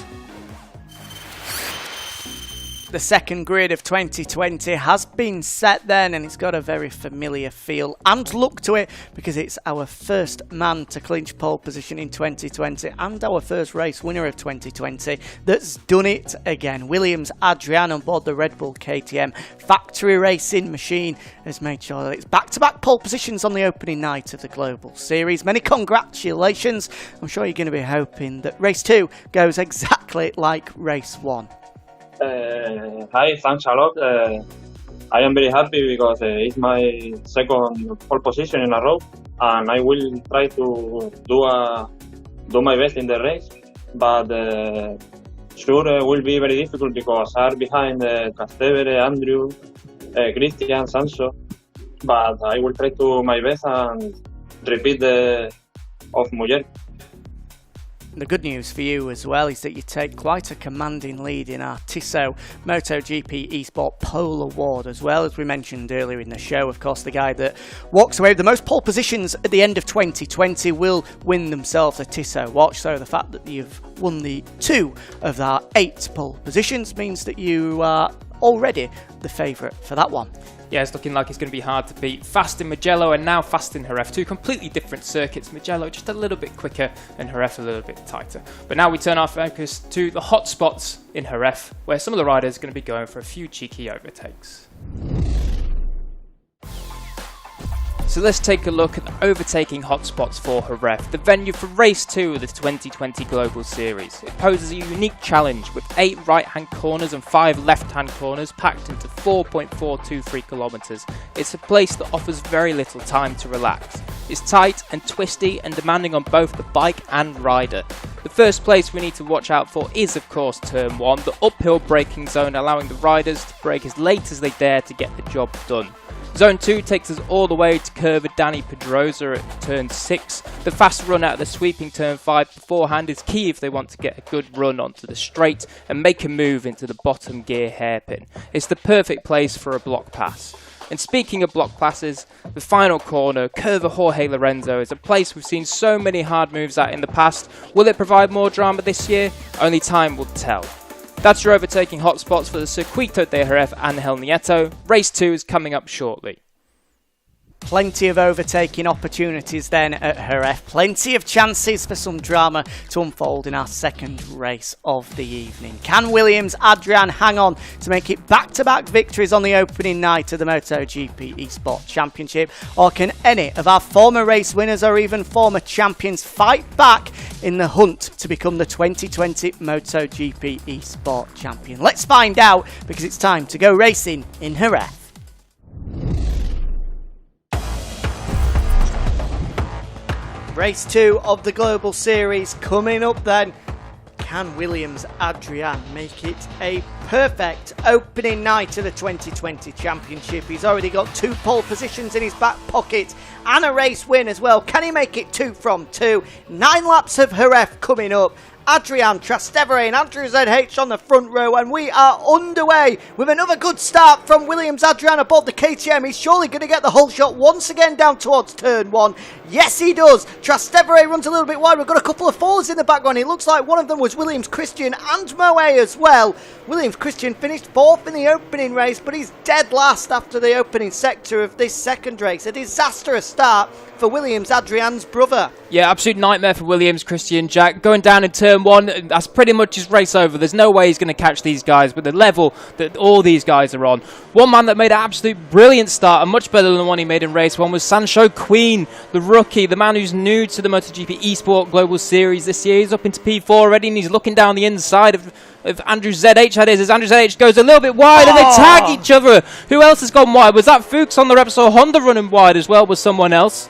The second grid of 2020 has been set then, and it's got a very familiar feel and look to it because it's our first man to clinch pole position in 2020 and our first race winner of 2020 that's done it again. Williams Adrian on board the Red Bull KTM factory racing machine has made sure that it's back-to-back pole positions on the opening night of the Global Series. Many congratulations. I'm sure you're going to be hoping that race 2 goes exactly like race 1. Hi, thanks a lot. I am very happy because it's my second pole position in a row, and I will try to do my best in the race. But sure, will be very difficult because I am behind Trastevere, Andrew, Christian, Sancho. But I will try to my best and repeat the of Mujer. The good news for you as well is that you take quite a commanding lead in our Tissot MotoGPeSport Pole Award as well. As we mentioned earlier in the show, of course, the guy that walks away with the most pole positions at the end of 2020 will win themselves a Tissot watch. So the fact that you've won the 2 of our 8 pole positions means that you are already the favourite for that one. Yeah, it's looking like it's going to be hard to beat. Fast in Mugello and now fast in Jerez. 2 completely different circuits. Mugello just a little bit quicker and Jerez a little bit tighter. But now we turn our focus to the hot spots in Jerez, where some of the riders are going to be going for a few cheeky overtakes. So let's take a look at the Overtaking Hot Spots for Jerez, the venue for race 2 of the 2020 Global Series. It poses a unique challenge with 8 right-hand corners and 5 left-hand corners packed into 4.423 kilometers. It's a place that offers very little time to relax. It's tight and twisty and demanding on both the bike and rider. The first place we need to watch out for is of course turn 1, the uphill braking zone, allowing the riders to brake as late as they dare to get the job done. Zone 2 takes us all the way to Curva Dani Pedrosa at turn 6. The fast run out of the sweeping turn 5 beforehand is key if they want to get a good run onto the straight and make a move into the bottom gear hairpin. It's the perfect place for a block pass. And speaking of block passes, the final corner, Curva Jorge Lorenzo, is a place we've seen so many hard moves at in the past. Will it provide more drama this year? Only time will tell. That's your Overtaking Hotspots for the Circuito de Jerez Angel Nieto. Race 2 is coming up shortly. Plenty of overtaking opportunities then at Jerez. Plenty of chances for some drama to unfold in our second race of the evening. Can Williams Adrian hang on to make it back-to-back victories on the opening night of the MotoGPeSport Championship? Or can any of our former race winners or even former champions fight back in the hunt to become the 2020 MotoGPeSport champion? Let's find out, because it's time to go racing in Jerez. Race 2 of the Global Series coming up then. Can Williams Adrian make it a perfect opening night of the 2020 Championship? He's already got 2 pole positions in his back pocket and a race win as well. Can he make it 2 from 2? 9 laps of Jerez coming up. Adrian, Trastevere and Andrew ZH on the front row, and we are underway with another good start from Williams Adrian aboard the KTM. He's surely going to get the whole shot once again down towards turn 1. Yes, he does. Trastevere runs a little bit wide. We've got a couple of falls in the background. It looks like one of them was Williams Christian and Moe as well. Williams Christian finished 4th in the opening race, but he's dead last after the opening sector of this second race. A disastrous start for Williams Adrian's brother. Yeah, absolute nightmare for Williams Christian, Jack. Going down in turn 1, that's pretty much his race over. There's no way he's going to catch these guys with the level that all these guys are on. One man that made an absolute brilliant start, and much better than the one he made in race 1, was Sancho Queen, the rookie, the man who's new to the MotoGPeSport Global Series this year. He's up into P4 already, and he's looking down the inside of Andrew ZH, that is, as Andrew ZH goes a little bit wide and they tag each other. Who else has gone wide? Was that Fuchs on the Repsol Honda running wide as well? Was someone else?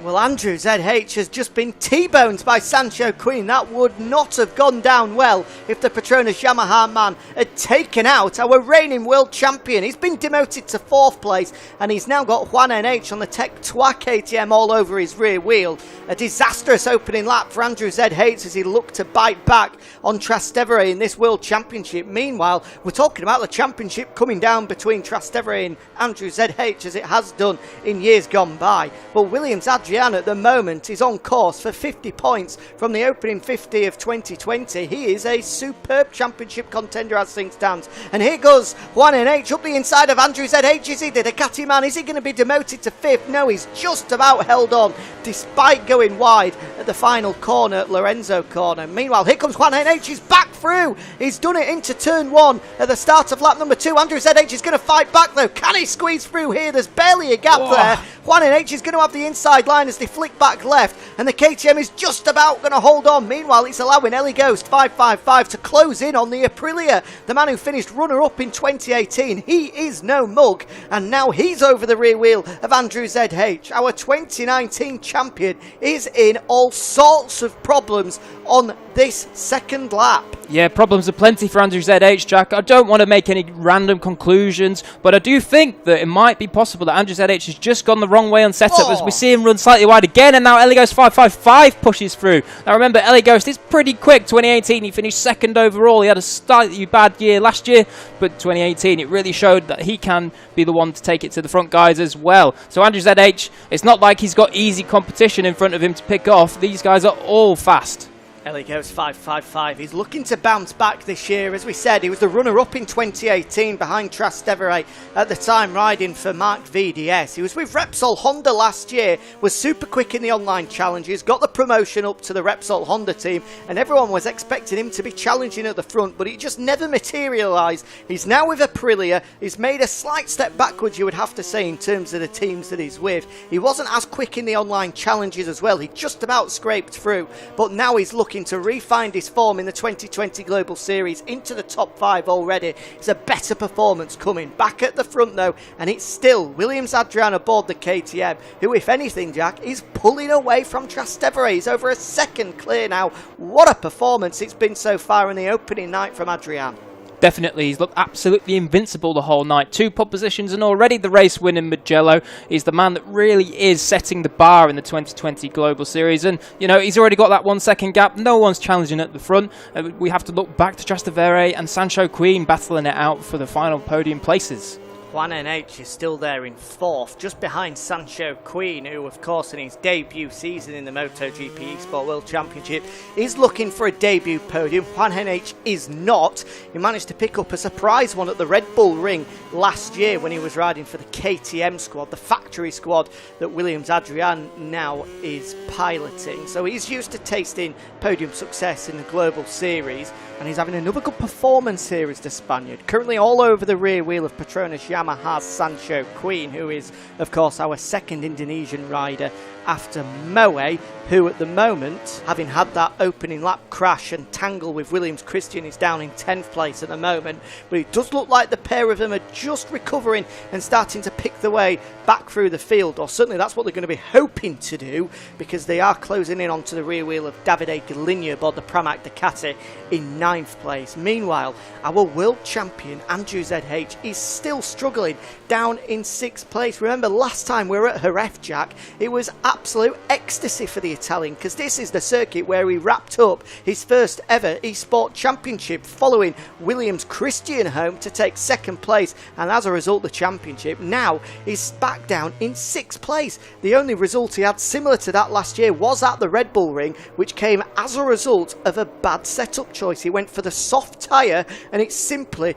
Well, Andrew ZH has just been T-boned by Sancho Queen. That would not have gone down well if the Petronas Yamaha man had taken out our reigning world champion. He's been demoted to 4th place, and he's now got Juan NH on the Tech 3 KTM all over his rear wheel. A disastrous opening lap for Andrew ZH as he looked to bite back on Trastevere in this world championship. Meanwhile, we're talking about the championship coming down between Trastevere and Andrew ZH as it has done in years gone by. But Williams Adrian at the moment is on course for 50 points from the opening 50 of 2020. He is a superb championship contender as things stand. And here goes Juan NH up the inside of Andrew ZH. Is he the Ducati man? Is he going to be demoted to 5th? No, he's just about held on despite going wide at the final corner, Lorenzo corner. Meanwhile, here comes Juan NH. He's back through. He's done it into turn 1 at the start of lap number 2. Andrew ZH is going to fight back though. Can he squeeze through here? There's barely a gap there. Juan NH is going to have the inside line as they flick back left, and the KTM is just about going to hold on. Meanwhile, it's allowing Ellie Ghost 555 to close in on the Aprilia, the man who finished runner-up in 2018. He is no mug, and now he's over the rear wheel of Andrew ZH. Our 2019 champion is in all sorts of problems on this second lap. Yeah, problems are plenty for Andrew ZH, Jack. I don't want to make any random conclusions, but I do think that it might be possible that Andrew ZH has just gone the wrong way on setup as we see him run slightly wide again, and now Ellie Ghost 555 pushes through. Now remember, Ellie Ghost is pretty quick. 2018, he finished 2nd overall. He had a slightly bad year last year, but 2018, it really showed that he can be the one to take it to the front guys as well. So Andrew ZH, it's not like he's got easy competition in front of him to pick off. These guys are all fast. Ellie goes 555. He's looking to bounce back this year. As we said, he was the runner-up in 2018 behind Trastevere at the time, riding for Mark VDS. He was with Repsol Honda last year, was super quick in the online challenges, got the promotion up to the Repsol Honda team, and everyone was expecting him to be challenging at the front, but it just never materialised. He's now with Aprilia. He's made a slight step backwards, you would have to say, in terms of the teams that he's with. He wasn't as quick in the online challenges as well. He just about scraped through, but now he's looking to re-find his form in the 2020 Global Series into the top 5 already. It's a better performance coming. Back at the front though, and it's still Williams Adrian aboard the KTM, who, if anything, Jack, is pulling away from Trastevere. He's over a second clear now. What a performance it's been so far in the opening night from Adrian. Definitely, he's looked absolutely invincible the whole night. 2 pole positions, and already the race winning Mugello. He's the man that really is setting the bar in the 2020 Global Series. And, you know, he's already got that 1 second gap. No one's challenging at the front. We have to look back to Trastevere and Sancho Queen battling it out for the final podium places. Juan NH is still there in 4th, just behind Sancho Queen, who, of course, in his debut season in the MotoGPeSport World Championship, is looking for a debut podium. Juan NH is not. He managed to pick up a surprise one at the Red Bull Ring last year when he was riding for the KTM squad, the factory squad that Williams Adrian now is piloting. So he's used to tasting podium success in the Global Series, and he's having another good performance here as the Spaniard. Currently all over the rear wheel of Petronas Yamaha's Sancho Queen, who is, of course, our second Indonesian rider after Moe, who at the moment, having had that opening lap crash and tangle with Williams Christian, is down in 10th place at the moment. But it does look like the pair of them are just recovering and starting to pick the way back through the field, or certainly that's what they're going to be hoping to do, because they are closing in onto the rear wheel of Davide Galigna aboard the Pramac Ducati in 9th place. Meanwhile, our world champion Andrew ZH is still struggling down in 6th place. Remember last time we were at Jerez, Jack, it was absolute ecstasy for the Italian, because this is the circuit where he wrapped up his first ever eSport championship, following Williams Christian home to take 2nd place, and as a result the championship. Now he's back down in 6th place. The only result he had similar to that last year was at the Red Bull Ring, which came as a result of a bad setup choice. He went for the soft tyre and it simply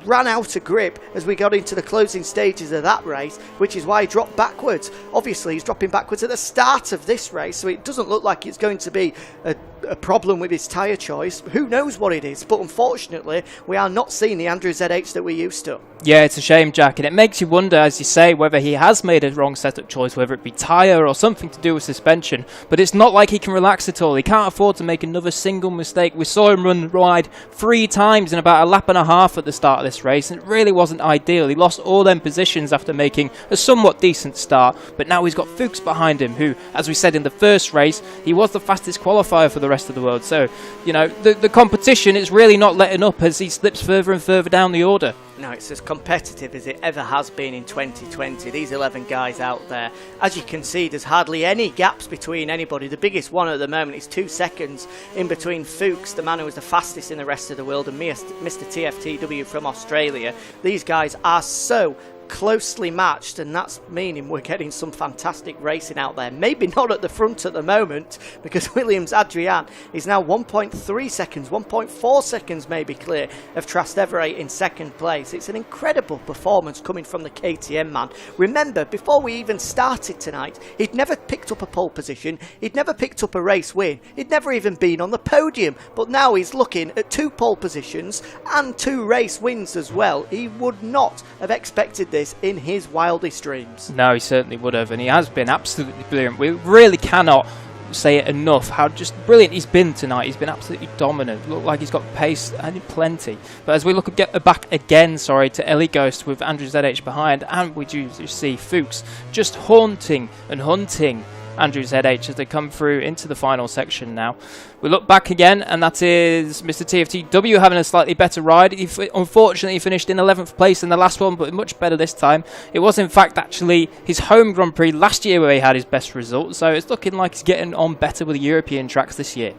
ran out of grip as we got into the closing stages of that race, which is why he dropped backwards. Obviously he's dropping backwards at the start of this race, so it doesn't look like it's going to be a problem with his tyre choice. Who knows what it is, but unfortunately we are not seeing the Andrew ZH that we're used to. Yeah, it's a shame, Jack, and it makes you wonder, as you say, whether he has made a wrong setup choice, whether it be tyre or something to do with suspension. But it's not like he can relax at all. He can't afford to make another single mistake. We saw him run wide 3 times in about a lap and a half at the start of this first race, and it really wasn't ideal. He lost all them positions after making a somewhat decent start, but now he's got Fuchs behind him, who, as we said in the first race, he was the fastest qualifier for the rest of the world. So, you know, the competition is really not letting up as he slips further and further down the order. No, it's as competitive as it ever has been in 2020. These 11 guys out there. As you can see, there's hardly any gaps between anybody. The biggest one at the moment is 2 seconds in between Fuchs, the man who was the fastest in the rest of the world, and Mr. TFTW from Australia. These guys are so closely matched, and that's meaning we're getting some fantastic racing out there. Maybe not at the front at the moment, because Williams Adrian is now 1.3 seconds, 1.4 seconds maybe clear of Trastevere in second place. It's an incredible performance coming from the KTM man. Remember, before we even started tonight, he'd never picked up a pole position, he'd never picked up a race win, he'd never even been on the podium, but now he's looking at 2 pole positions and 2 race wins as well. He would not have expected this in his wildest dreams. No, he certainly would have, and he has been absolutely brilliant. We really cannot say it enough how just brilliant he's been tonight. He's been absolutely dominant. Looked like he's got pace and plenty. But as we look back again, to Ellie Ghost with Andrew ZH behind, and we do see Fuchs just haunting and hunting Andrew ZH as they come through into the final section now. We look back again, and that is Mr. TFTW having a slightly better ride. He unfortunately finished in 11th place in the last one, but much better this time. It was in fact actually his home Grand Prix last year where he had his best result, so it's looking like he's getting on better with the European tracks this year.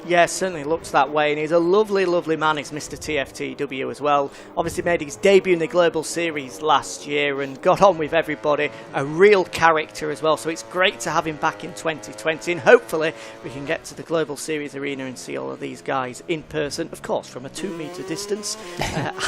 Yeah, certainly looks that way, and he's a lovely, lovely man, is Mr. TFTW as well. Obviously made his debut in the Global Series last year and got on with everybody. A real character as well, so it's great to have him back in 2020, and hopefully we can get to the Global Series arena and see all of these guys in person, of course from a 2-metre distance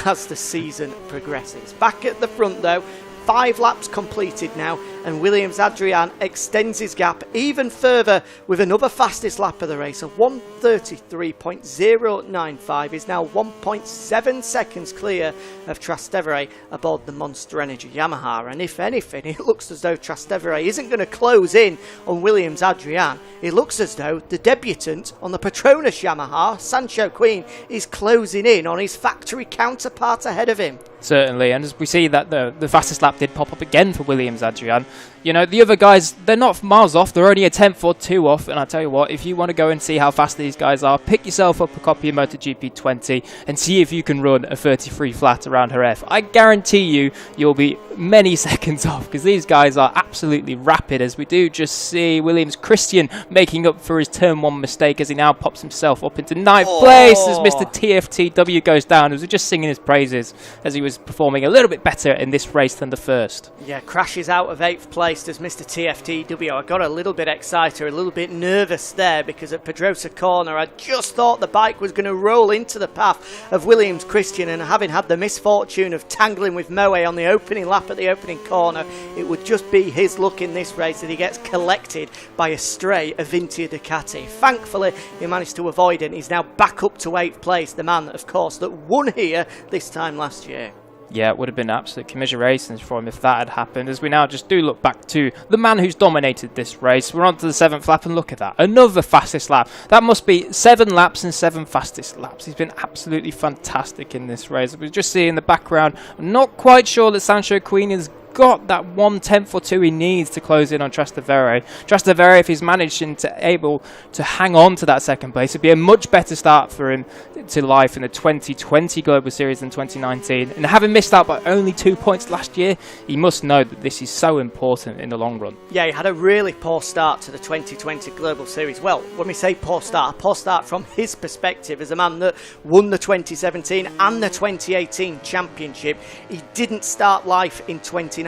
as the season progresses. Back at the front though, 5 laps completed now, and Williams Adrian extends his gap even further with another fastest lap of the race. A 1:33.095 is now 1.7 seconds clear of Trastevere aboard the Monster Energy Yamaha, and if anything, it looks as though Trastevere isn't going to close in on Williams Adrian. It looks as though the debutant on the Petronas Yamaha, Sancho Queen, is closing in on his factory counterpart ahead of him. Certainly, and as we see that the fastest lap did pop up again for Williams Adrian. You know, the other guys, they're not miles off, they're only a tenth or 2 off, and I tell you what, if you want to go and see how fast these guys are, pick yourself up a copy of MotoGP 20 and see if you can run a 33 flat around Jerez. I guarantee you'll be many seconds off, because these guys are absolutely rapid, as we do just see Williams Christian making up for his turn 1 mistake as he now pops himself up into 9th place as Mr. TFTW goes down, as we're just singing his praises as he was performing a little bit better in this race than the first. Yeah, crashes out of 8th place as Mr. TFTW. I got a little bit excited, a little bit nervous there, because at Pedrosa Corner I just thought the bike was going to roll into the path of Williams Christian, and having had the misfortune of tangling with Moe on the opening lap at the opening corner, it would just be his luck in this race that he gets collected by a stray Avintia Ducati. Thankfully he managed to avoid it, and he's now back up to 8th place, the man of course that won here this time last year. Yeah, it would have been absolute commiserations for him if that had happened, as we now just do look back to the man who's dominated this race. We're on to the 7th lap, and look at that. Another fastest lap. That must be 7 laps and 7 fastest laps. He's been absolutely fantastic in this race. We just see in the background, I'm not quite sure that Sancho Queen is got that 1/10 or 2 he needs to close in on Trastevere. Trastevere, if he's managing to able to hang on to that second place, it'd be a much better start for him to life in the 2020 Global Series than 2019. And having missed out by only 2 points last year, he must know that this is so important in the long run. Yeah, he had a really poor start to the 2020 Global Series. Well, when we say poor start from his perspective as a man that won the 2017 and the 2018 championship. He didn't start life in 2019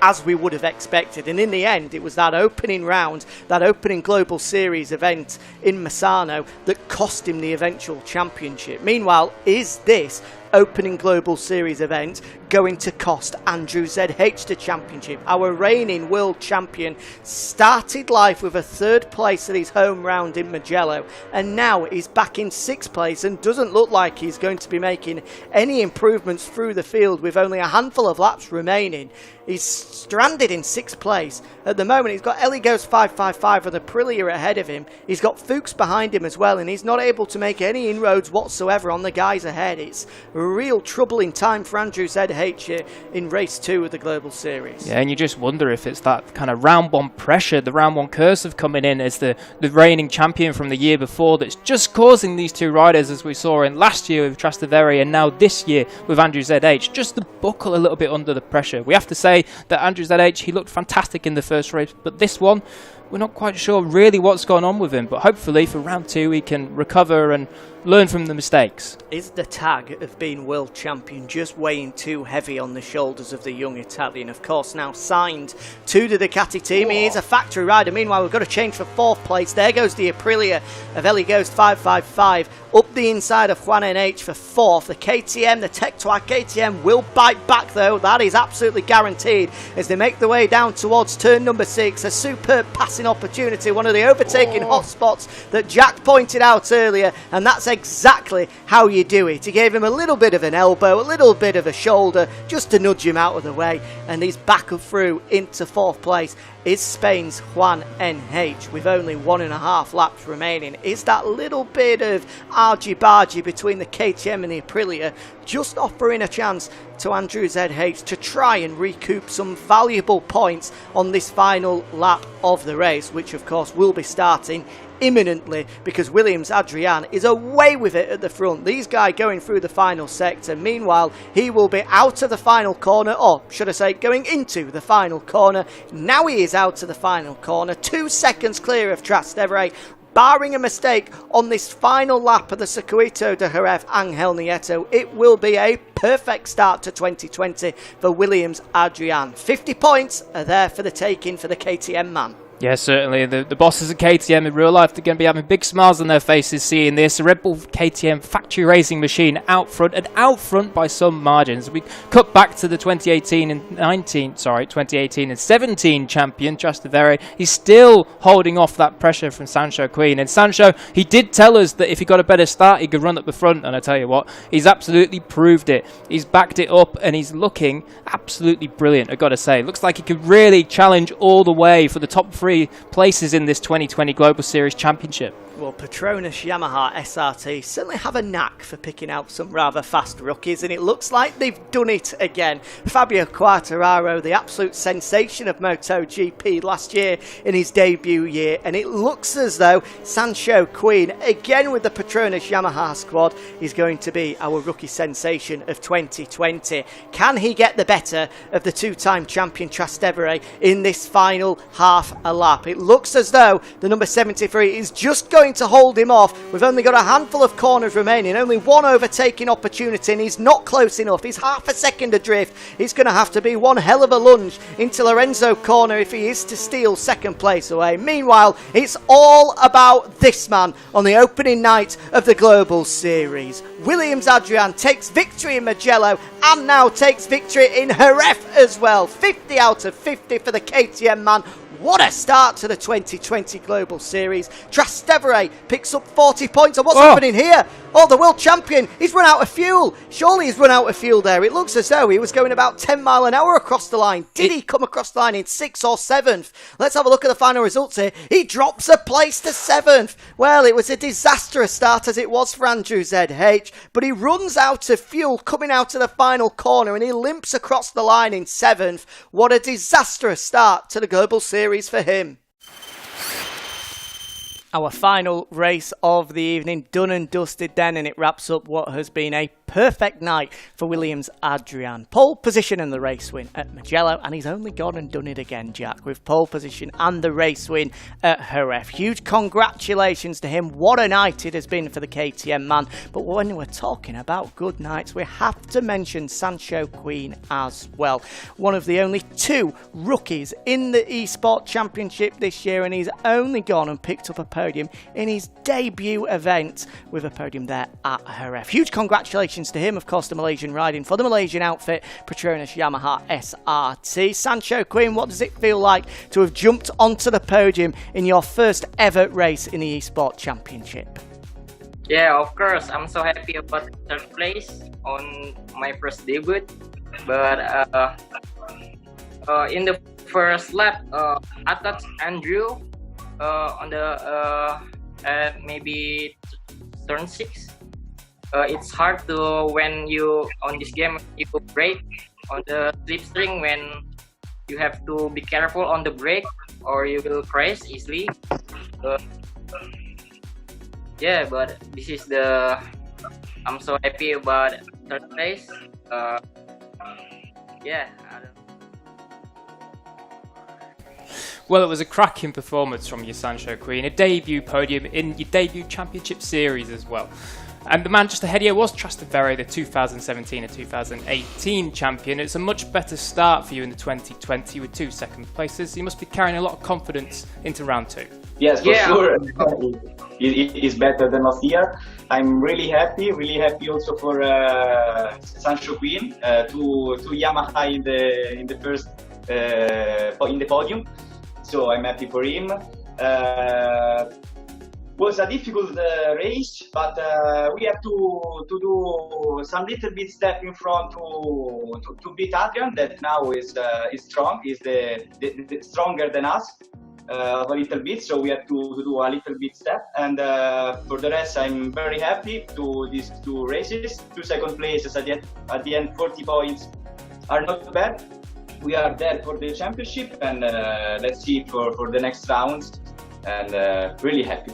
as we would have expected, and in the end it was that opening round, that opening Global Series event in Misano that cost him the eventual championship. Meanwhile, is this opening Global Series event going to cost Andrew ZH the championship? Our reigning world champion started life with a 3rd place at his home round in Mugello, and now he's back in 6th place and doesn't look like he's going to be making any improvements through the field with only a handful of laps remaining. He's stranded in 6th place. At the moment he's got Ellie Goes 555 and Aprilia ahead of him. He's got Fuchs behind him as well, and he's not able to make any inroads whatsoever on the guys ahead. It's real troubling time for Andrew ZH here in race 2 of the Global Series. Yeah, and you just wonder if it's that kind of round 1 pressure, the round 1 curse of coming in as the reigning champion from the year before that's just causing these two riders, as we saw in last year with Trastevere and now this year with Andrew ZH, just to buckle a little bit under the pressure. We have to say that Andrew ZH, he looked fantastic in the first race, but this one, we're not quite sure really what's going on with him, but hopefully for round 2 he can recover and learn from the mistakes. Is the tag of being world champion just weighing too heavy on the shoulders of the young Italian? Of course, now signed to the Ducati team. He is a factory rider. Meanwhile, we've got to change for 4th place. There goes the Aprilia of Ellie Ghost 555. Up the inside of Juan NH for 4th. The KTM, the Tech 2 KTM will bite back though. That is absolutely guaranteed as they make the way down towards turn number 6. A superb passing opportunity. One of the overtaking hot spots that Jack pointed out earlier. And that's exactly how you do it. He gave him a little bit of an elbow, a little bit of a shoulder, just to nudge him out of the way. And he's back and through into 4th place. Is Spain's Juan NH with only 1.5 laps remaining. Is that little bit of argy-bargy between the KTM and the Aprilia just offering a chance to Andrew ZH to try and recoup some valuable points on this final lap of the race, which of course will be starting imminently because Williams Adrian is away with it at the front. These guys going through the final sector. Meanwhile, he will be out of the final corner, or should I say going into the final corner. Now he is out of the final corner, 2 seconds clear of Trastevere. Barring a mistake on this final lap of the Circuito de Jerez Angel Nieto, it will be a perfect start to 2020 for Williams Adrian. 50 points are there for the taking for the KTM man. Yeah, certainly. The bosses at KTM in real life, they're going to be having big smiles on their faces seeing this. A Red Bull KTM factory racing machine out front by some margins. We cut back to the 2018 and 17 champion, Trastevere. He's still holding off that pressure from Sancho Queen. And Sancho, he did tell us that if he got a better start, he could run at the front. And I tell you what, he's absolutely proved it. He's backed it up and he's looking absolutely brilliant, I've got to say. Looks like he could really challenge all the way for the top 3 places in this 2020 Global Series Championship. Well, Petronas Yamaha SRT certainly have a knack for picking out some rather fast rookies, and it looks like they've done it again. Fabio Quartararo, the absolute sensation of MotoGP last year in his debut year, and it looks as though Sancho Queen, again with the Petronas Yamaha squad, is going to be our rookie sensation of 2020. Can he get the better of the 2-time champion Trastevere in this final half a lap? It looks as though the number 73 is just going to hold him off. We've only got a handful of corners remaining, only one overtaking opportunity, and he's not close enough. He's half a second adrift. It's going to have to be one hell of a lunge into Lorenzo corner if he is to steal 2nd place away. Meanwhile, it's all about this man on the opening night of the Global Series. Williams Adrian takes victory in Mugello and now takes victory in Jerez as well. 50 out of 50 for the KTM man. What a start to the 2020 Global Series. Trastevere picks up 40 points. And what's happening here? Oh, the world champion. He's run out of fuel. Surely he's run out of fuel there. It looks as though he was going about 10 mile an hour across the line. Did he come across the line in 6th or 7th? Let's have a look at the final results here. He drops a place to 7th. Well, it was a disastrous start as it was for Andrew ZH, but he runs out of fuel coming out of the final corner and he limps across the line in 7th. What a disastrous start to the Global Series for him. Our final race of the evening, done and dusted then, and it wraps up what has been a perfect night for Williams Adrian. Pole position and the race win at Mugello, and he's only gone and done it again, Jack, with pole position and the race win at Jerez. Huge congratulations to him. What a night it has been for the KTM man. But when we're talking about good nights, we have to mention Sancho Queen as well. One of the only 2 rookies in the eSport Championship this year, and he's only gone and picked up a podium in his debut event with a podium there at Jerez. Huge congratulations to him, of course, the Malaysian riding for the Malaysian outfit, Petronas Yamaha SRT. Sancho Queen, what does it feel like to have jumped onto the podium in your first ever race in the eSport Championship? Yeah, of course, I'm so happy about 3rd place on my first debut. But in the first lap, I thought Andrew on the at maybe turn 6. it's hard to when you on this game you brake on the slipstream when you have to be careful on the brake or you will crash easily. Yeah, but this is I'm so happy about third place. Yeah. Well, it was a cracking performance from you, Sancho Queen. A debut podium in your debut championship series as well. And the man just ahead here was Trastevere, the 2017 and 2018 champion. It's a much better start for you in the 2020 with 2 second places. You must be carrying a lot of confidence into round 2. Yes, for sure. It's better than last year. I'm really happy also for Sancho Queen to Yamaha in the first in the podium. So I'm happy for him. Was a difficult race, but we have to do some little bit step in front to beat Adrian, that now is strong, is the stronger than us a little bit. So we have to do a little bit step, and for the rest, I'm very happy to these 2 races. 2 second places at the end, 40 points are not bad. We are there for the championship, and let's see for the next rounds, and really happy.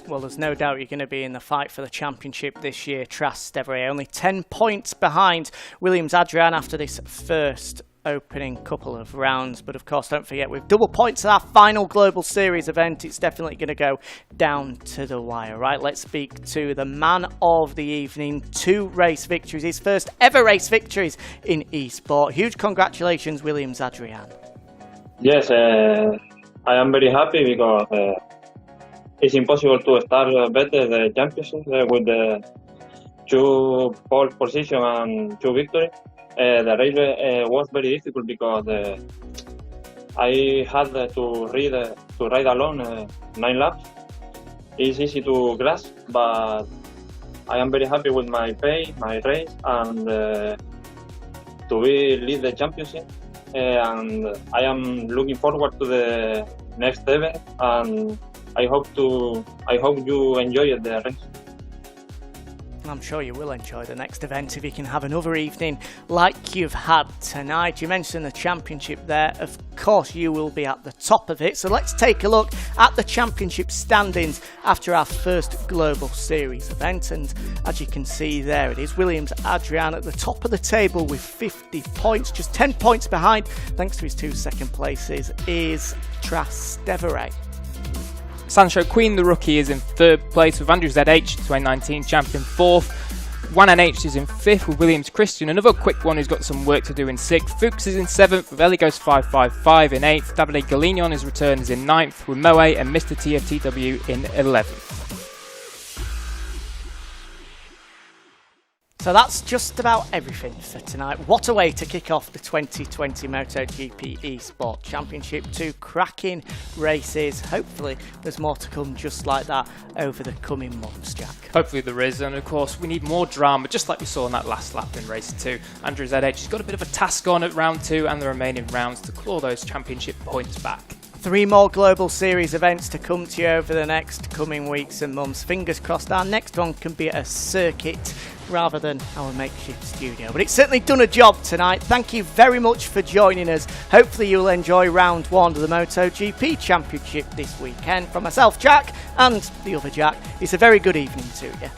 Well, there's no doubt you're going to be in the fight for the championship this year, Trastevere. Only 10 points behind Williams Adrian after this first opening couple of rounds. But of course, don't forget, with double points at our final Global Series event, it's definitely going to go down to the wire. Right, let's speak to the man of the evening. 2 race victories, his first ever race victories in eSport. Huge congratulations, Williams Adrian. Yes, I am very happy because it's impossible to start better the championship with the 2 pole position and 2 victories. The race was very difficult because I had to ride alone 9 laps. It's easy to grasp, but I am very happy with my race, and to lead the championship. And I am looking forward to the next event, and I hope you enjoy the race. I'm sure you will enjoy the next event if you can have another evening like you've had tonight. You mentioned the championship there. Of course, you will be at the top of it. So let's take a look at the championship standings after our first Global Series event. And as you can see, there it is. Williams Adrian at the top of the table with 50 points. Just 10 points behind, thanks to his 2 second places, is Trastevere. Sancho Queen, the rookie, is in 3rd place with Andrew ZH, 2019 champion, 4th. Juan NH is in 5th with Williams Christian, another quick one who's got some work to do, in 6th. Fuchs is in 7th with Eligos 555 in 8th. Davide Galignon, his return, is in 9th with Moe and Mr. TFTW in 11th. So that's just about everything for tonight. What a way to kick off the 2020 MotoGP eSport Championship. 2 cracking races. Hopefully there's more to come just like that over the coming months, Jack. Hopefully there is, and of course we need more drama, just like we saw in that last lap in race 2. Andrew ZH has got a bit of a task on at round 2 and the remaining rounds to claw those championship points back. 3 more Global Series events to come to you over the next coming weeks and months. Fingers crossed our next one can be at a circuit rather than our makeshift studio. But it's certainly done a job tonight. Thank you very much for joining us. Hopefully you'll enjoy round 1 of the MotoGP Championship this weekend. From myself, Jack, and the other Jack, it's a very good evening to you.